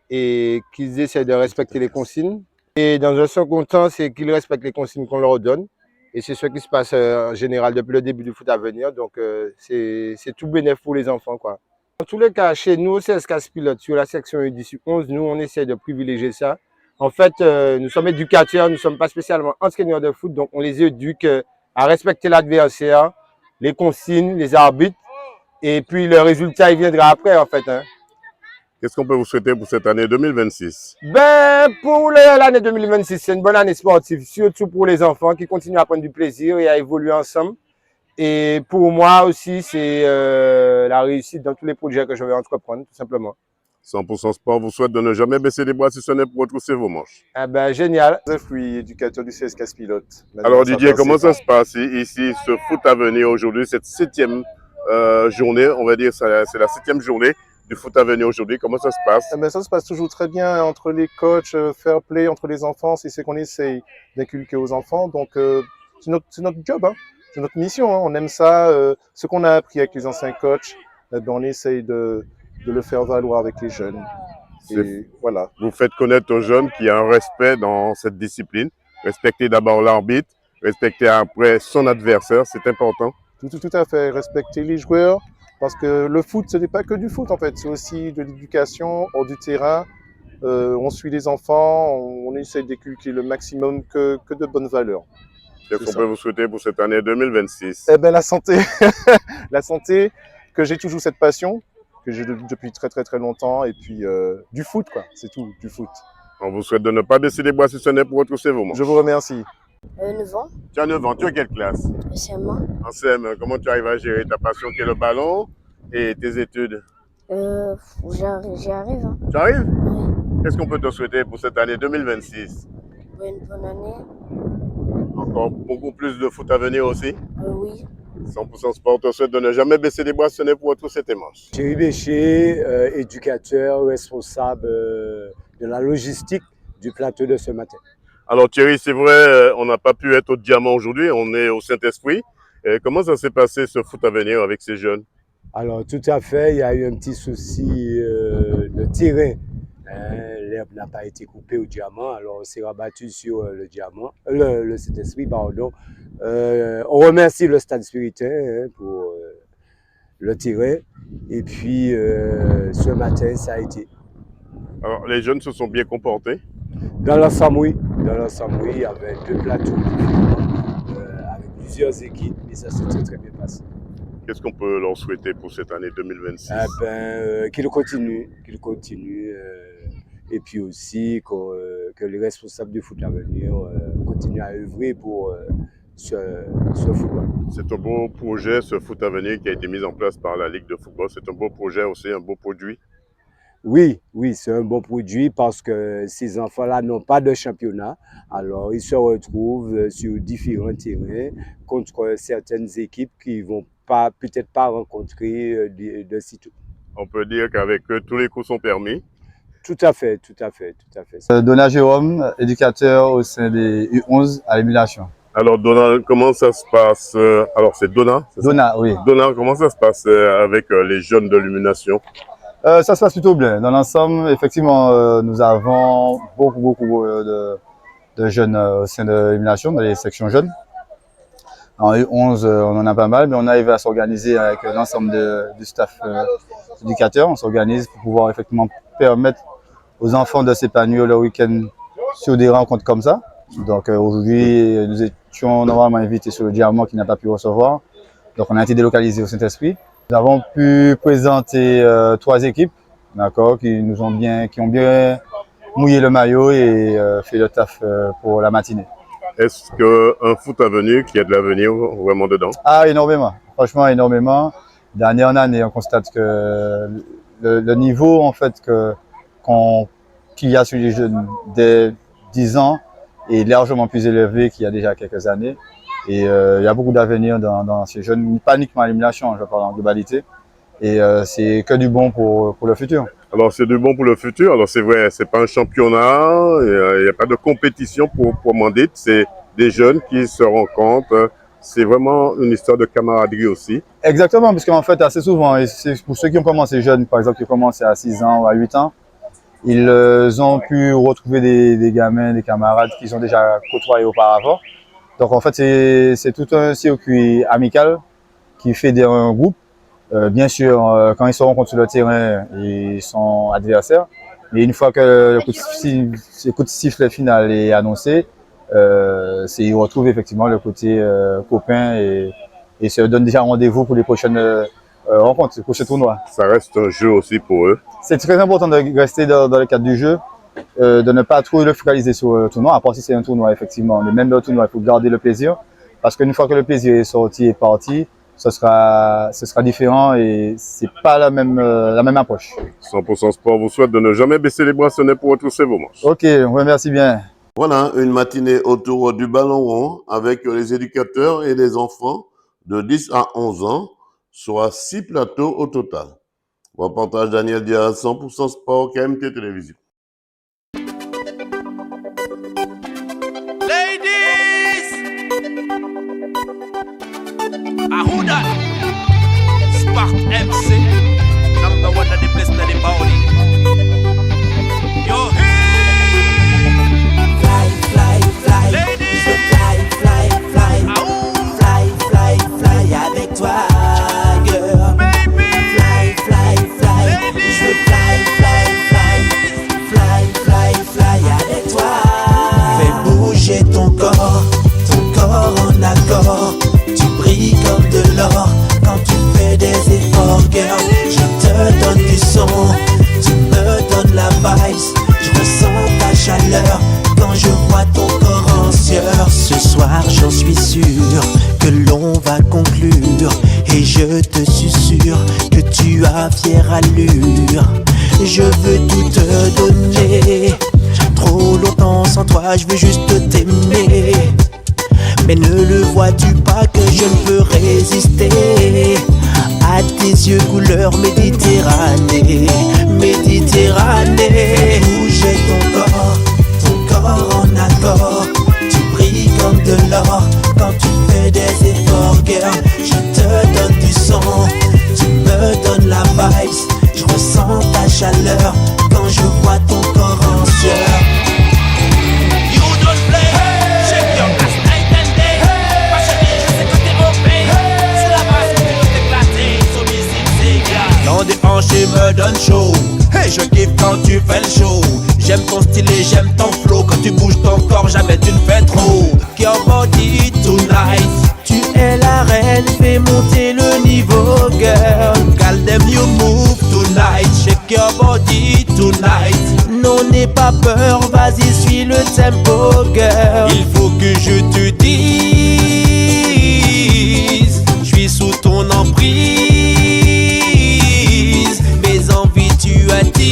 et qu'ils essaient de respecter les consignes. Et dans un second temps, c'est qu'ils respectent les consignes qu'on leur donne. Et c'est ce qui se passe en général depuis le début du foot à venir. Donc, c'est tout bénéf pour les enfants, quoi. Dans tous les cas, chez nous, au CSK Pilote, sur la section U10, U11, nous, on essaie de privilégier ça. En fait, nous sommes éducateurs, nous ne sommes pas spécialement entraîneurs de foot, donc on les éduque à respecter l'adversaire, les consignes, les arbitres, et puis le résultat, il viendra après, en fait. Hein. Qu'est-ce qu'on peut vous souhaiter pour cette année 2026? Ben, pour l'année 2026, c'est une bonne année sportive, surtout pour les enfants qui continuent à prendre du plaisir et à évoluer ensemble. Et pour moi aussi, c'est la réussite dans tous les projets que je vais entreprendre, tout simplement. 100% Sport vous souhaite de ne jamais baisser les bras si ce n'est pour retrousser vos manches. Ah ben, génial. Je suis éducateur du CSK Pilote. Alors Didier, comment ça se passe ici, ce foot à venir aujourd'hui, cette 7e journée, on va dire, c'est la 7e journée du foot à venir aujourd'hui, comment ça se passe? Eh ben, ça se passe toujours très bien entre les coachs, fair play entre les enfants, c'est ce qu'on essaye d'inculquer aux enfants. Donc c'est notre job, hein. C'est notre mission, hein. On aime ça. Ce qu'on a appris avec les anciens coachs, ben, on essaye de le faire valoir avec les jeunes. Et voilà. Vous faites connaître aux jeunes qu'il y a un respect dans cette discipline. Respecter d'abord l'arbitre, respecter après son adversaire, c'est important. Tout à fait, respecter les joueurs, parce que le foot, ce n'est pas que du foot en fait, c'est aussi de l'éducation hors du terrain. On suit les enfants, on essaie d'inculquer le maximum que de bonnes valeurs. Qu'est-ce qu'on peut vous souhaiter pour cette année 2026? Eh ben, la santé, la santé, que j'ai toujours cette passion, que j'ai depuis très longtemps, et puis du foot, quoi, c'est tout, du foot. On vous souhaite de ne pas baisser les bras si ce n'est pour retrousser vos manches. Je vous remercie. 9 ans. Tu as 9 ans, tu as quelle classe? CM1. En CM1, comment tu arrives à gérer ta passion qui est le ballon et tes études? J'y arrive. Hein. Tu arrives? Oui. Qu'est-ce qu'on peut te souhaiter pour cette année 2026? Une bonne année. Encore beaucoup plus de foot à venir aussi? Oui. 100% Sport te souhaite de ne jamais baisser les bras, ce n'est pour retrousser tes manches. Thierry Bécher, éducateur, responsable de la logistique du plateau de ce matin. Alors Thierry, c'est vrai, on n'a pas pu être au Diamant aujourd'hui, on est au Saint-Esprit. Comment ça s'est passé ce foot à venir avec ces jeunes? Alors tout à fait, il y a eu un petit souci de terrain. L'herbe n'a pas été coupée au Diamant, alors on s'est rabattu sur le Diamant, le Saint-Esprit, pardon. On remercie le Stade Spiritain pour le terrain. Et puis ce matin, ça a été. Alors les jeunes se sont bien comportés? Dans l'ensemble, oui. Dans l'ensemble, oui, il y avait 2 plateaux avec plusieurs équipes, et ça s'est très bien passé. Qu'est-ce qu'on peut leur souhaiter pour cette année 2026? Qu'ils continuent, et puis aussi que les responsables du foot à venir continuent à œuvrer pour ce football. C'est un beau projet, ce foot à venir qui a été mis en place par la Ligue de football. C'est un beau projet aussi, un beau produit. Oui, c'est un bon produit parce que ces enfants-là n'ont pas de championnat. Alors, ils se retrouvent sur différents terrains contre certaines équipes qui ne vont peut-être pas rencontrer de sitôt. On peut dire qu'avec eux, tous les coups sont permis. Tout à fait. Donat Jérôme, éducateur au sein des U11 à l'émulation. Alors Donat, comment ça se passe? Alors c'est Donat? Donat, oui. Donat, comment ça se passe avec les jeunes de l'émulation? Ça se passe plutôt bien. Dans l'ensemble, effectivement, nous avons beaucoup de jeunes au sein de l'émulation, dans les sections jeunes. En U11, on en a pas mal, mais on arrive à s'organiser avec l'ensemble du staff éducateur. On s'organise pour pouvoir effectivement permettre aux enfants de s'épanouir le week-end sur des rencontres comme ça. Donc aujourd'hui, nous étions normalement invités sur le Diamant qui n'a pas pu recevoir. Donc on a été délocalisé au Saint-Esprit. Nous avons pu présenter 3 équipes, d'accord, qui ont bien mouillé le maillot et fait le taf pour la matinée. Est-ce qu'un foot à venir qui a de l'avenir vraiment dedans? Ah, énormément. Franchement, énormément. D'année en année, on constate que le niveau en fait qu'il y a sur les jeunes dès 10 ans est largement plus élevé qu'il y a déjà quelques années. Et il y a beaucoup d'avenir dans ces jeunes, pas uniquement à l'élimination, je parle en globalité. Et c'est que du bon pour le futur. Alors c'est du bon pour le futur. Alors c'est vrai, c'est pas un championnat, il n'y a pas de compétition pour Mandit. C'est des jeunes qui se rencontrent. C'est vraiment une histoire de camaraderie aussi. Exactement, parce qu'en fait, assez souvent, et c'est pour ceux qui ont commencé jeunes, par exemple, qui ont commencé à 6 ans ou à 8 ans, ils ont pu retrouver des gamins, des camarades qu'ils ont déjà côtoyés auparavant. Donc en fait, c'est tout un circuit amical qui fait un groupe. Bien sûr, quand ils se rencontrent sur le terrain, ils sont adversaires. Mais une fois que le coup de sifflet final est annoncé, ils retrouvent effectivement le côté copain et se donnent déjà rendez-vous pour les prochaines rencontres, pour ce tournoi. Ça reste un jeu aussi pour eux. C'est très important de rester dans le cadre du jeu, de ne pas trop le focaliser sur le tournoi, à part si c'est un tournoi effectivement. Mais même dans le tournoi, il faut garder le plaisir, parce qu'une fois que le plaisir est sorti et parti, ce sera différent et c'est pas la même approche. 100% Sport vous souhaite de ne jamais baisser les bracelets pour retrousser vos manches. Ok, ouais, merci bien. Voilà, une matinée autour du ballon rond avec les éducateurs et les enfants de 10 à 11 ans, soit 6 plateaux au total. Reportage Daniel Diaz, 100% Sport, KMT Télévision. Ahuda, Spark MC, number one of the best of the body. Yo, fly, fly, fly, ladies, je fly, fly, fly, fly, fly, fly avec toi, girl. Baby, fly, fly, fly, ladies, je fly, fly, fly, fly, fly, fly avec toi. Fais bouger ton corps en accord. Comme de l'or quand tu fais des efforts, girl. Je te donne du son, tu me donnes la vibe. Je ressens ta chaleur quand je vois ton corps en sueur. Ce soir j'en suis sûr que l'on va conclure. Et je te susurre que tu as fière allure. Je veux tout te donner. Trop longtemps sans toi, je veux juste t'aimer. Mais ne le vois-tu pas que je ne peux résister à tes yeux couleur Méditerranée, Méditerranée. Bouger ton corps en accord. Tu brilles comme de l'or quand tu fais des efforts, girl. Je te donne du son, tu me donnes la vibe. Je ressens ta chaleur quand je vois ton corps en sueur. You don't play, shake your ass. Quand des hanches me donne chaud. Hey, je kiffe quand tu fais le show. J'aime ton style et j'aime ton flow. Quand tu bouges ton corps, jamais tu ne fais trop. Your body tonight. Tu es la reine, fais monter le niveau, girl. Call them you move tonight. Shake your body tonight. Non, n'aie pas peur, vas-y, suis le tempo, girl. Il faut que je te dise, je suis sous ton emprise. Tu attises,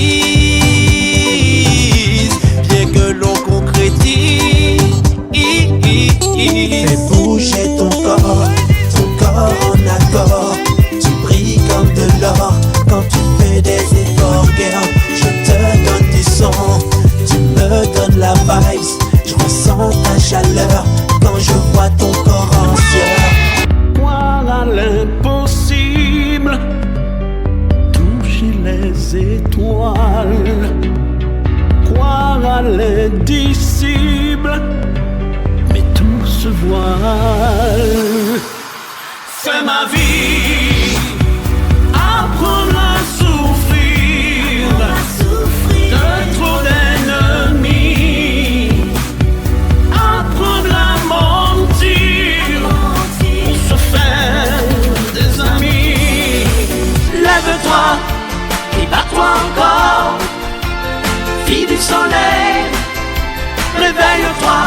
bien que l'on concrétise. Fais bouger ton corps en accord. Tu brilles comme de l'or quand tu fais des efforts, girl. Je te donne du son, tu me donnes la vibe. Je ressens ta chaleur quand je vois ton corps en sueur. Croire à l'impossible, les étoiles, croire à l'indicible, mais tout se voile. Fais ma vie, apprendre à souffrir, de trop d'ennemis, apprendre à mentir pour se faire des amis. Lève-toi et bats-toi encore, fille du soleil. Réveille-toi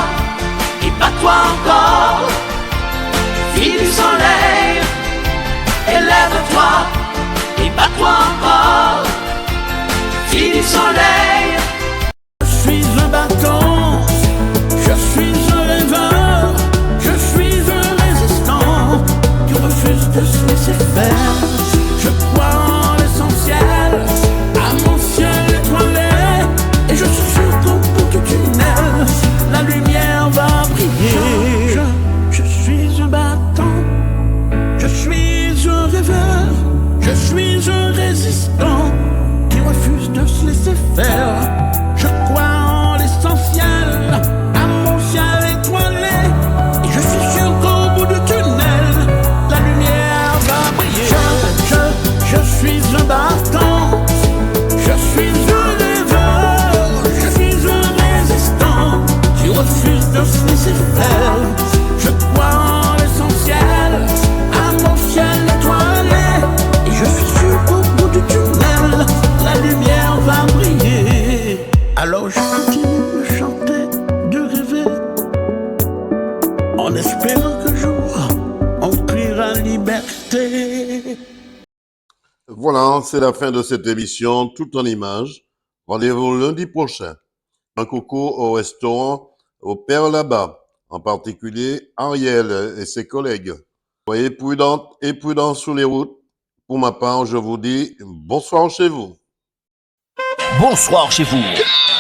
et bats-toi encore, fille du soleil. Élève-toi et bats-toi encore, fille du soleil. Je suis un bâton, je suis danse les effets. Je crois en l'essentiel, à mon ciel étoilé. Et je suis sûr qu'au bout du tunnel, la lumière va briller. Alors je continue de chanter, de rêver, en espérant qu'un jour on criera liberté. Voilà, c'est la fin de cette émission, tout en images. Rendez-vous lundi prochain. Un coucou au restaurant au Père là-bas, en particulier Ariel et ses collègues. Soyez prudentes et prudents sur les routes. Pour ma part, je vous dis bonsoir chez vous. Bonsoir chez vous.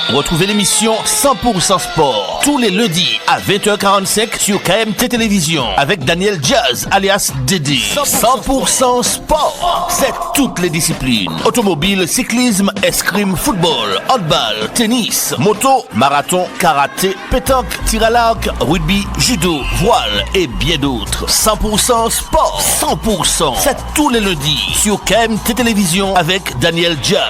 Retrouvez l'émission 100% Sport tous les lundis à 20h45 sur KMT Télévision avec Daniel Jazz alias Dédé. 100% Sport, c'est toutes les disciplines. Automobile, cyclisme, escrime, football, handball, tennis, moto, marathon, karaté, pétanque, tir à l'arc, rugby, judo, voile et bien d'autres. 100% Sport, 100%, c'est tous les lundis sur KMT Télévision avec Daniel Jazz.